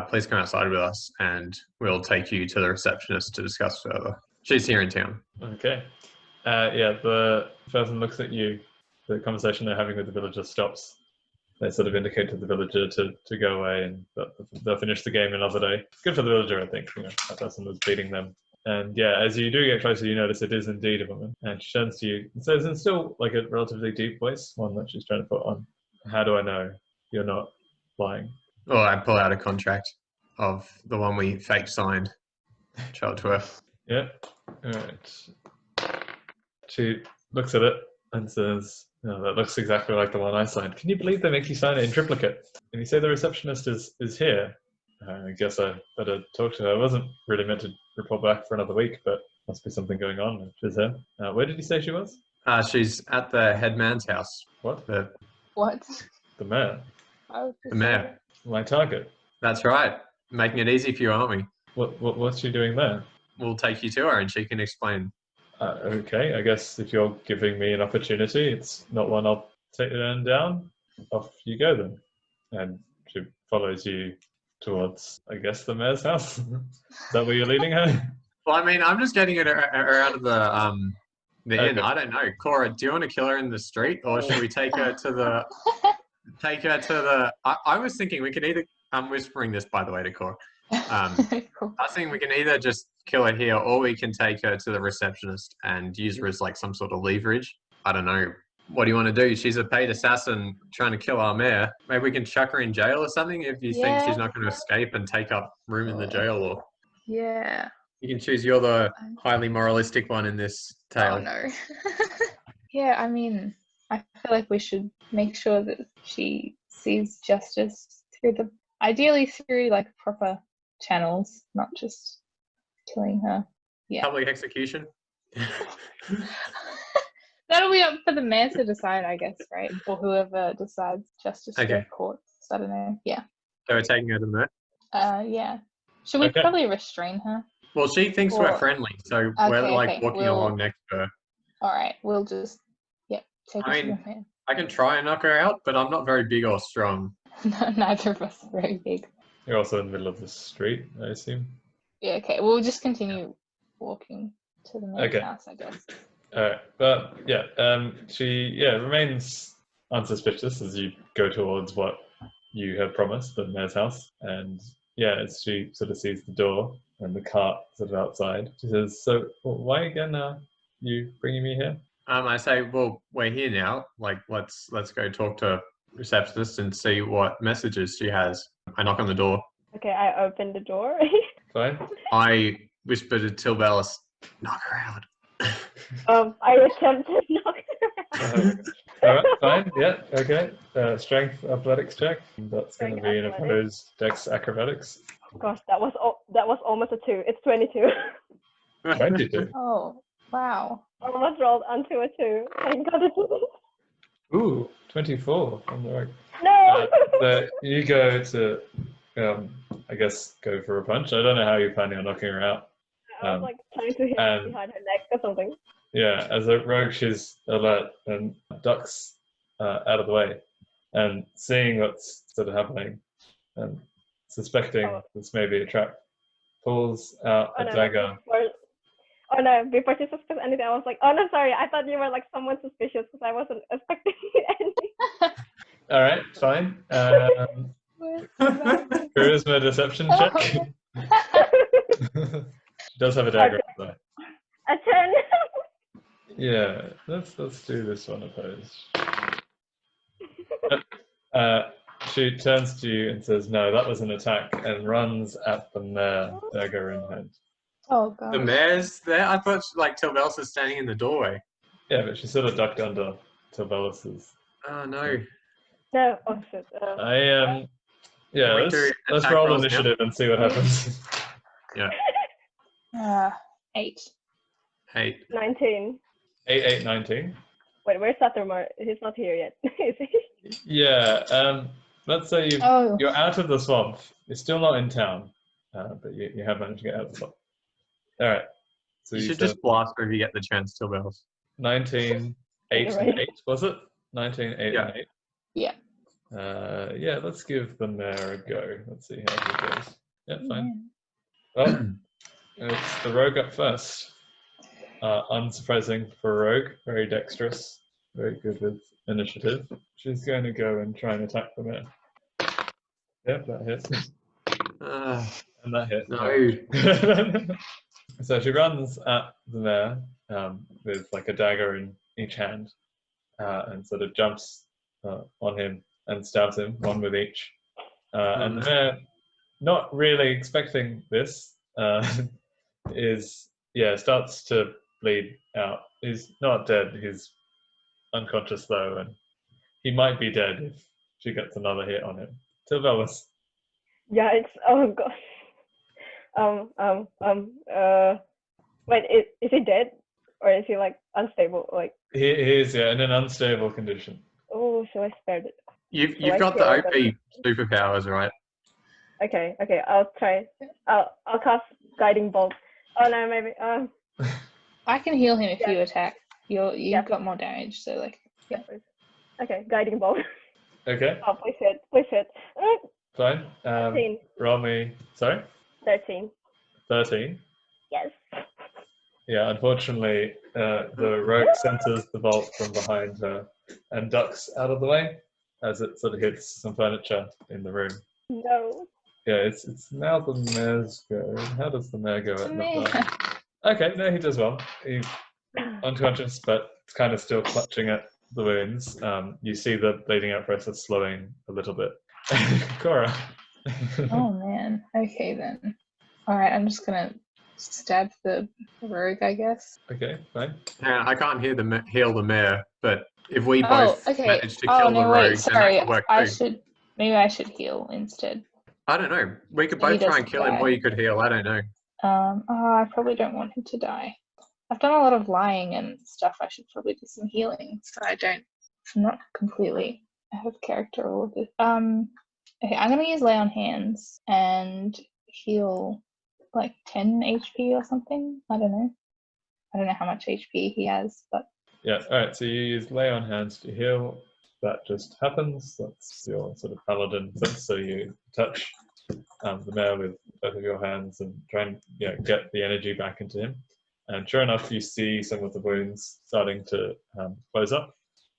please come outside with us and we'll take you to the receptionist to discuss further. She's here in town. Okay. Yeah, the person looks at you. The conversation they're having with the villager stops. They sort of indicate to the villager to go away, and they'll finish the game another day. Good for the villager, I think. That person was beating them. And yeah, as you do get closer, you notice it is indeed a woman. And she turns to you and says, in still like a relatively deep voice, one that she's trying to put on, "How do I know you're not lying?" Well, I pull out a contract of the one we fake signed. Show it to her. Yeah. All right. She looks at it and says, "No, that looks exactly like the one I signed. Can you believe they make you sign it in triplicate? And you say the receptionist is here. I guess I better talk to her. I wasn't really meant to report back for another week, but must be something going on if she's here. Where did you say she was? She's at the head man's house. What? What? The mayor. The mayor. My target. That's right. Making it easy for you, aren't we? What's she doing there? We'll take you to her and she can explain. Okay, I guess if you're giving me an opportunity, it's not one I'll take down. Off you go then. And she follows you towards, I guess, the mayor's house. Is that where you're leading her? Well, I mean, I'm just getting her out of the inn. Okay. I don't know. Cora, do you want to kill her in the street, or should we take her to the? I was thinking we could either. I'm whispering this, by the way, to Cora. Cool. I was thinking we can either just kill her here, or we can take her to the receptionist and use her as like some sort of leverage. I don't know. What do you want to do? She's a paid assassin trying to kill our mayor. Maybe we can chuck her in jail or something if you think she's not going to escape and take up room in the jail. Or Yeah. you can choose. You're the highly moralistic one in this tale. Oh no. Yeah, I mean, I feel like we should make sure that she sees justice ideally through like proper channels, not just killing her. Yeah. Public execution. That'll be up for the mayor to decide, I guess, right? Or whoever decides justice Okay. through courts. I don't know. Yeah. So we're taking her to the mayor. Yeah. Should we Okay. probably restrain her? Well, she thinks Or- we're friendly, so we're Okay, like okay, walking we'll- along next to her. All right. We'll just, take her I to mean- the mayor. I can try and knock her out, but I'm not very big or strong. No, neither of us are very big. You're also in the middle of the street, I assume. Yeah, okay. We'll just continue walking to the mayor's Okay. house, I guess. Alright, but yeah, she remains unsuspicious as you go towards what you had promised, the mayor's house. And yeah, as she sort of sees the door and the cart sort of outside, she says, "So why again are you bringing me here?" I say, well, we're here now. Like, let's go talk to receptionist and see what messages she has. I knock on the door. Okay, I opened the door. Fine. I whisper to Tilbelis, knock her out. I attempted to knock her out. Alright, fine, yeah, okay. Strength athletics check. That's going to Strength be an athletics. opposed dex acrobatics. Gosh, that was almost a 2. It's 22. 22. Oh, wow. Almost rolled onto a 2. Thank God it didn't. Ooh, 24 on the right. No! So you go to, I guess, go for a punch. I don't know how you're planning on knocking her out. I was like trying to hit her and- behind her neck or something. Yeah, as a rogue, she's alert and ducks out of the way. And seeing what's sort of happening and suspecting this may be a trap, pulls out a dagger. Oh no, before she suspects anything, I was like, oh no, sorry, I thought you were like someone suspicious because I wasn't expecting anything. All right, fine. Charisma deception check. She does have a dagger though. A 10. Yeah, let's do this one opposed. She turns to you and says, "No, that was an attack," and runs at the mayor, dagger in hand. Oh, God. The mayor's there? I thought like Tilbelis was standing in the doorway. Yeah, but she sort of ducked under Tilbelis's. Oh no. No, oh shit. Yeah, Can we let's do attack roll rolls now? initiative and see what happens. Yeah. 8. 8. 19. 8, 19. Wait, where's Saturmar? He's not here yet. Is he? Yeah, let's say Oh, you're out of the swamp. You're still not in town, but you have managed to get out of the swamp. All right. So You should said just blast her if you get the chance, Tilbelis. 19, 8, and 8, was it? 19, 8, Yeah. and 8? Yeah. Yeah, let's give the mayor a go. Let's see how he goes. Yeah, fine. Yeah. Well, it's the rogue up first. Unsurprising for a rogue, very dexterous, very good with initiative. She's going to go and try and attack the mayor. Yep, that hits. And that hit. No. So she runs at the mayor with like a dagger in each hand and sort of jumps on him and stabs him, one with each. And the mayor, not really expecting this, starts to bleed out. He's not dead, he's unconscious though, and he might be dead if she gets another hit on him. Tilvelis. Yikes! Oh gosh. Wait, is he dead or is he like unstable? Like He is, in an unstable condition. oh, so I spared it. You've got the OP superpowers, right? Okay, I'll try. I'll cast guiding bolt. Oh no, maybe. I can heal him if Yeah. you attack. You've Yeah. got more damage, so like. Yeah. Okay, guiding bolt. Okay, Oh, please hit. fine. 13. Roll me. Sorry? 13. 13. Yes. Yeah, unfortunately, the rogue centers the bolt from behind her and ducks out of the way as it sort of hits some furniture in the room. No. Yeah, it's now the mayor's go. How does the mayor go at Mayor. that? Okay, no, he does well. He's unconscious, but kind of still clutching at the wounds. You see the bleeding out process slowing a little bit. Cora. Oh man. Okay then. All right, I'm just gonna stab the rogue, I guess. Okay, fine. I can't heal the mayor, but if we both manage to kill the no, rogue, wait, then sorry. that could work too. Maybe I should heal instead. I don't know. We could He both try and doesn't kill him, die. or you could heal. I don't know. I probably don't want him to die. I've done a lot of lying and stuff. I should probably do some healing, so I'm not completely out of character all of this. Okay, I'm gonna use lay on hands and heal like 10 HP or something. I don't know how much HP he has, but Yeah, alright, so you use lay on hands to heal. That just happens. That's your sort of paladin thing. So you touch the mayor with both of your hands and try and get the energy back into him. And sure enough, you see some of the wounds starting to close up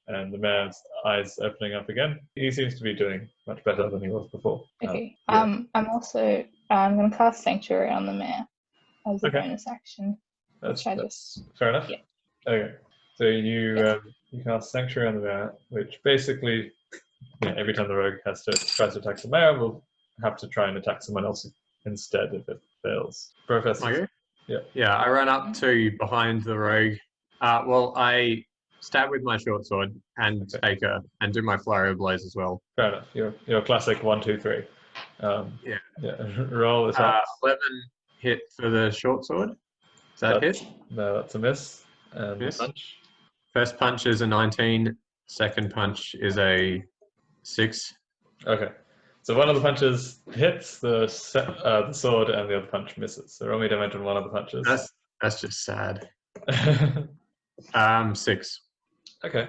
and the mayor's eyes opening up again. He seems to be doing much better than he was before. okay. Yeah. I'm gonna cast Sanctuary on the mayor as a Okay. bonus action. That's Which I just fair enough. Yeah. Okay. So you cast Sanctuary on the mayor, which basically every time the rogue tries to attack the mayor, we'll have to try and attack someone else instead if it fails. Professor. Okay. Yeah. Yeah, I run up to behind the rogue. I stab with my short sword and take her and do my flurry of blows as well. Fair enough. Your classic 1, 2, 3. Yeah. Roll attack. 11 hit for the short sword. Is that hit? No, that's a miss. And Miss. punch. First punch is a 19. Second punch is a 6. Okay. So one of the punches hits the sword, and the other punch misses. So roll me damage on one of the punches. That's just sad. 6. Okay.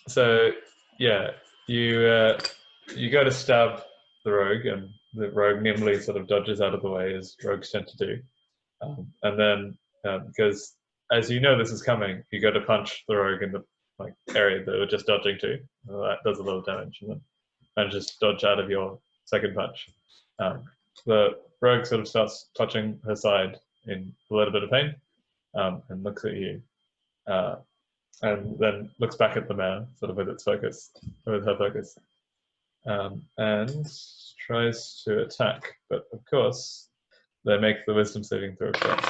So yeah, you go to stab the rogue, and the rogue nimbly sort of dodges out of the way, as rogues tend to do. And then because as you know this is coming, you go to punch the rogue in the area that we're just dodging to. That does a little damage, and then manages to dodge out of your second punch. The rogue sort of starts touching her side in a little bit of pain, and looks at you. And then looks back at the mayor, sort of with her focus, and tries to attack. But of course, they make the wisdom saving throw first.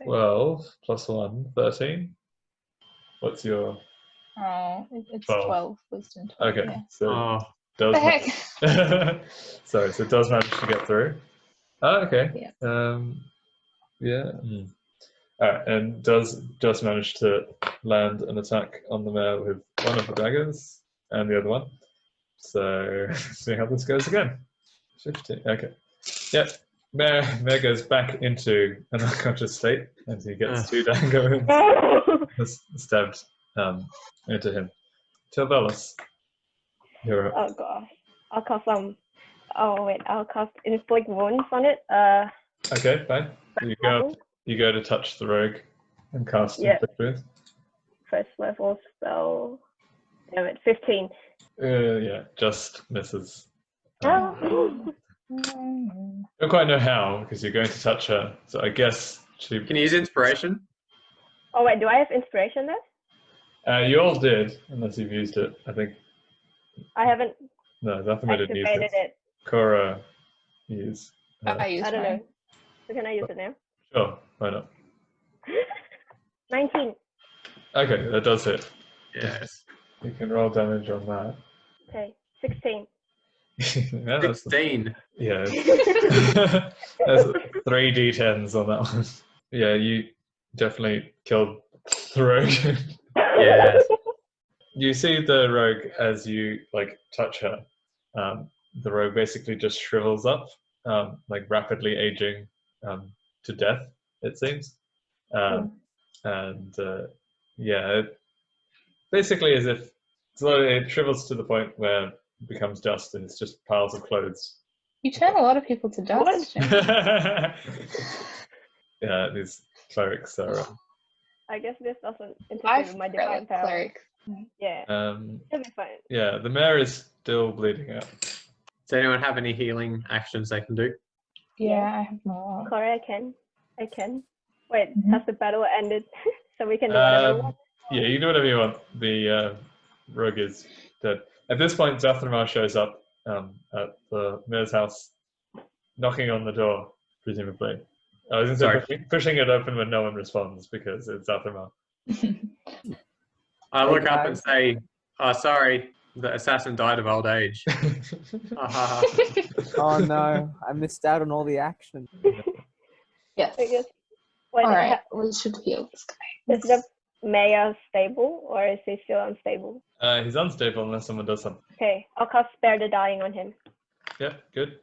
12 plus 1, 13. What's your? Oh, it's 12. 12 wisdom. 12, Okay, yeah. so Oh, does The heck? sorry, so it does manage to get through. Oh, okay. Yeah. Yeah. All right, and does just manage to land an attack on the mayor with one of the daggers and the other one. So see how this goes again. 15. Okay. Yep. Mayor goes back into an unconscious state as he gets 2 dagger wounds stabbed into him. Tilvelis. You're up. Oh gosh. I'll cast I'll cast inflict wounds on it. Okay, fine. Level. You go to touch the rogue and cast Yeah. inflict wounds. First level spell. Damn it, 15. Yeah, just misses. Oh. Don't quite know how because you're going to touch her. So I guess she. Can you use inspiration? Oh wait, do I have inspiration there? You all did, unless you've used it. I think. I haven't No, Zathama didn't use activated it. it. Cora used. I used I don't mine. know. So can I use it now? Sure, why not? 19. Okay, that does hit. Yes. You can roll damage on that. Okay, 16. Yeah, that's 16. yeah. There's 3 d10s on that one. Yeah, you definitely killed the rogue. Yes. You see the rogue as you like touch her. The rogue basically just shrivels up, like rapidly aging to death. It seems, and yeah, it basically as if slowly it shrivels to the point where it becomes dust and it's just piles of clothes. You turn a lot of people to dust. Jim. Yeah, these clerics are. I guess this doesn't interfere I've with my divine power. cleric. Yeah, it'll be fine. Yeah, the mayor is still bleeding out. Does anyone have any healing actions they can do? Yeah, I have more. Corey, I can. Wait, Mhm. has the battle ended? So we can do whatever we want? Yeah, you do whatever you want. The rogue is dead. At this point, Zathromar shows up at the mayor's house, knocking on the door, presumably. I was going to say pushing it open when no one responds because it's Zathromar. I Hey, look up and guys. say, "Oh, sorry, the assassin died of old age." Oh no, I missed out on all the action. Yes. I guess. Wait, All right, we should heal this guy. is the mayor stable or is he still unstable? He's unstable unless someone does something. Okay, I'll cast Spare the Dying on him. Yeah, good.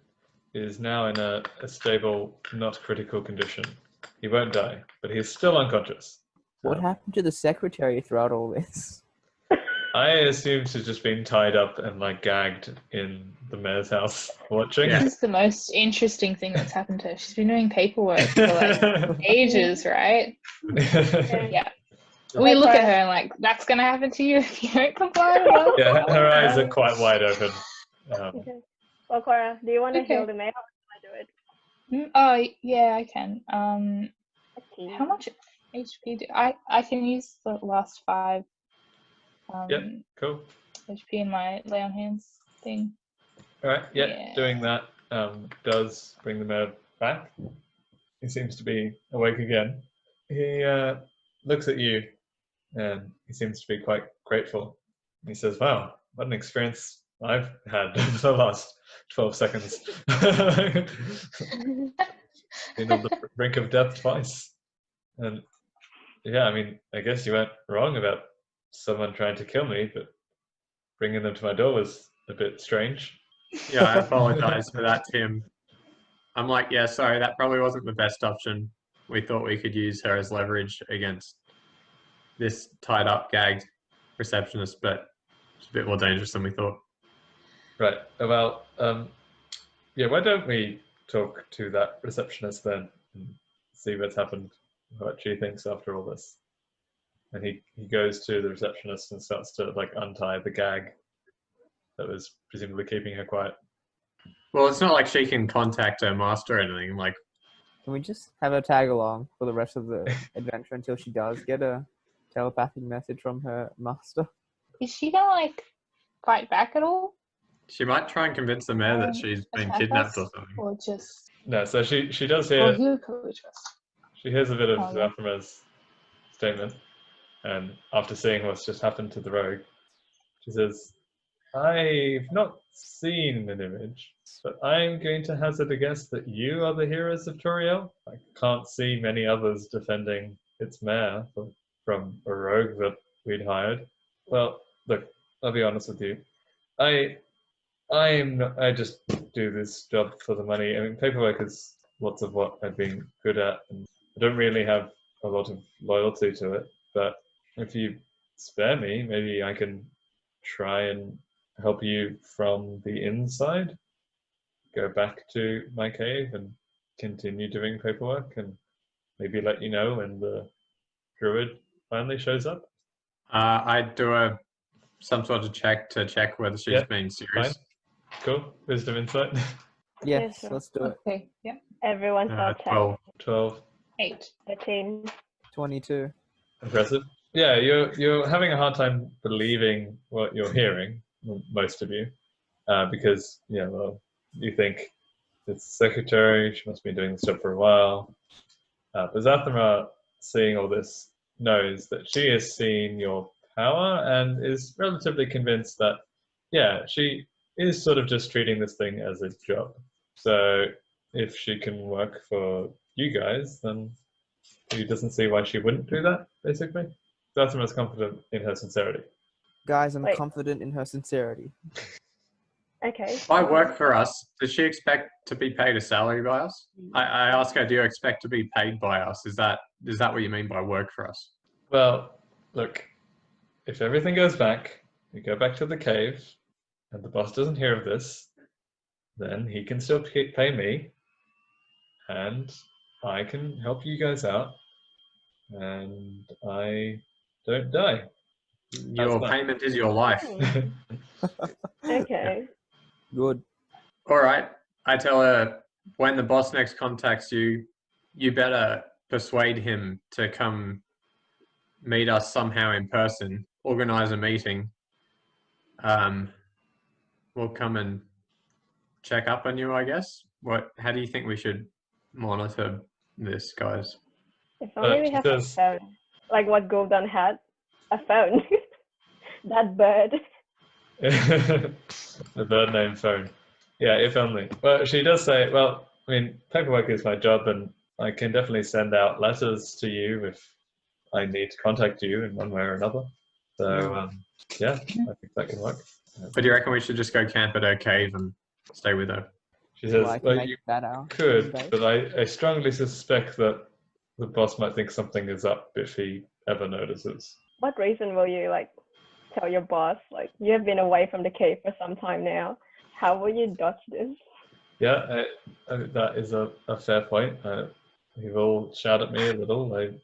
He is now in a stable, not critical condition. He won't die, but he's still unconscious. What happened to the secretary throughout all this? I assume she's just been tied up and like gagged in the mayor's house watching. Yeah. This is the most interesting thing that's happened to her. She's been doing paperwork for like ages, right? Yeah. We look at her and like, that's going to happen to you if you don't comply with us. Yeah, her eyes are quite wide open. Okay. Well, Cora, do you want to Okay. heal the mayor or can I do it? Oh, yeah, I can. Okay. How much HP do I can use the last 5 Yep, cool. HP in my lay on hands thing. All right, yeah, Yeah. doing that does bring the mayor back. He seems to be awake again. He looks at you and he seems to be quite grateful. He says, wow, what an experience I've had over the last 12 seconds. Been on the brink of death twice. And yeah, I mean, I guess you weren't wrong about someone trying to kill me, but bringing them to my door was a bit strange. Yeah, I apologize for that, Tim. I'm like, yeah, sorry, that probably wasn't the best option. We thought we could use her as leverage against this tied up, gagged receptionist, but it's a bit more dangerous than we thought. Right. Well, yeah, why don't we talk to that receptionist then and see what's happened, what she thinks after all this. And he goes to the receptionist and starts to like untie the gag that was presumably keeping her quiet. Well, it's not like she can contact her master or anything. Like, Can we just have her tag along for the rest of the adventure until she does get a telepathic message from her master? Is she gonna like fight back at all? she might try and convince the mayor that she's been attack kidnapped us? or something. Or just No, so she does well, hear he would probably trust. she hears a bit of Oh, yeah. Zathramar's statement, and after seeing what's just happened to the rogue, she says, I've not seen an image, but I'm going to hazard a guess that you are the heroes of Toriel. I can't see many others defending its mayor from a rogue that we'd hired. Well, look, I'll be honest with you. I just do this job for the money. I mean, paperwork is lots of what I've been good at, and I don't really have a lot of loyalty to it. But if you spare me, maybe I can try and help you from the inside, go back to my cave and continue doing paperwork, and maybe let you know when the druid finally shows up? I do some sort of check to check whether she's Yeah, being serious. Cool. Wisdom insight. Yes, sure. let's do it. Okay, yeah. Everyone start check. 12. 12. 8. 13. 22. Impressive. Yeah, you're having a hard time believing what you're hearing, most of you, because well, you think it's the secretary. She must be doing this job for a while. But Zathama, seeing all this, knows that she has seen your power and is relatively convinced that, she is sort of just treating this thing as a job. So if she can work for you guys, then he doesn't see why she wouldn't do that, basically. Zathama is confident in her sincerity. Guys, I'm Wait. confident in her sincerity. Okay. By work for us, does she expect to be paid a salary by us? I ask her, do you expect to be paid by us? Is that what you mean by work for us? Well, look, if everything goes back, we go back to the cave, and the boss doesn't hear of this, then he can still pay me, and I can help you guys out, and I don't die. Your that. payment is your life. Okay. Good. All right. I tell her, when the boss next contacts you, you better persuade him to come meet us somehow in person, organize a meeting. We'll come and check up on you, I guess. How do you think we should monitor this, guys? If only we she have a says- phone. Like what Golden had. A phone. That bird. The bird named phone. Yeah, if only. Well, she does say, well, I mean, paperwork is my job, and I can definitely send out letters to you if I need to contact you in one way or another. So, I think that can work. But do you reckon we should just go camp at her cave and stay with her? She says, Well, I can well, make you that out. could, Okay. but I strongly suspect that the boss might think something is up if he ever notices. What reason will you tell your boss? You have been away from the cave for some time now. How will you dodge this? Yeah, that is a fair point. You've all shouted at me a little. I've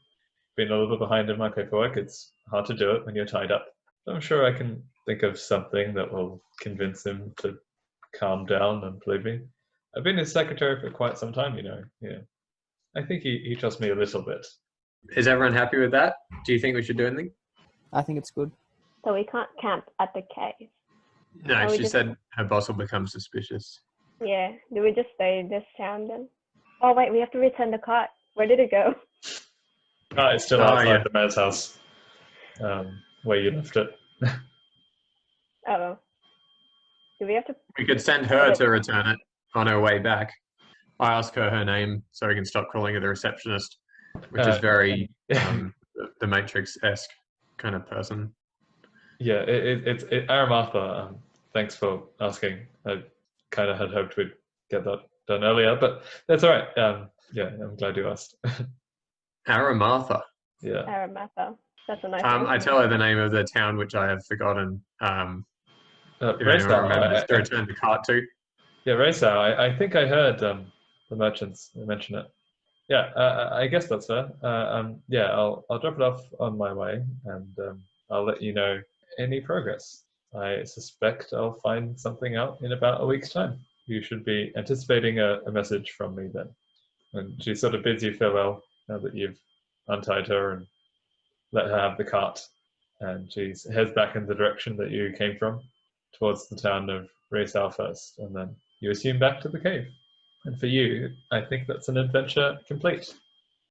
been a little behind in my paperwork. It's hard to do it when you're tied up. I'm sure I can think of something that will convince him to calm down and believe me. I've been his secretary for quite some time, Yeah, I think he trusts me a little bit. Is everyone happy with that? Do you think we should do anything? I think it's good. So we can't camp at the cave. No, Oh, we she just- said her boss will become suspicious. Yeah. Do we just stay in this town then? Oh wait, we have to return the cart. Where did it go? It's still Oh, outside yeah. the mayor's house, where you left it. Oh. Do we have to? We could send her to return it on her way back. I ask her name so we can stop calling her the receptionist, which is very the Matrix-esque kind of person. Yeah, it's Aramatha. Thanks for asking. I kind of had hoped we'd get that done earlier, but that's all right. I'm glad you asked. Aramatha. Yeah. Aramatha. That's a nice I name. tell her the name of the town, which I have forgotten. If anyone Resau, remembers to return the cart to. Yeah, Resau. I think I heard the merchants mention it. Yeah, I guess that's fair. I'll drop it off on my way, and I'll let you know any progress. I suspect I'll find something out in about a week's time. You should be anticipating a message from me then. And she sort of bids you farewell now that you've untied her and let her have the cart. And she heads back in the direction that you came from, towards the town of Resau first, and then you assume back to the cave. And for you, I think that's an adventure complete.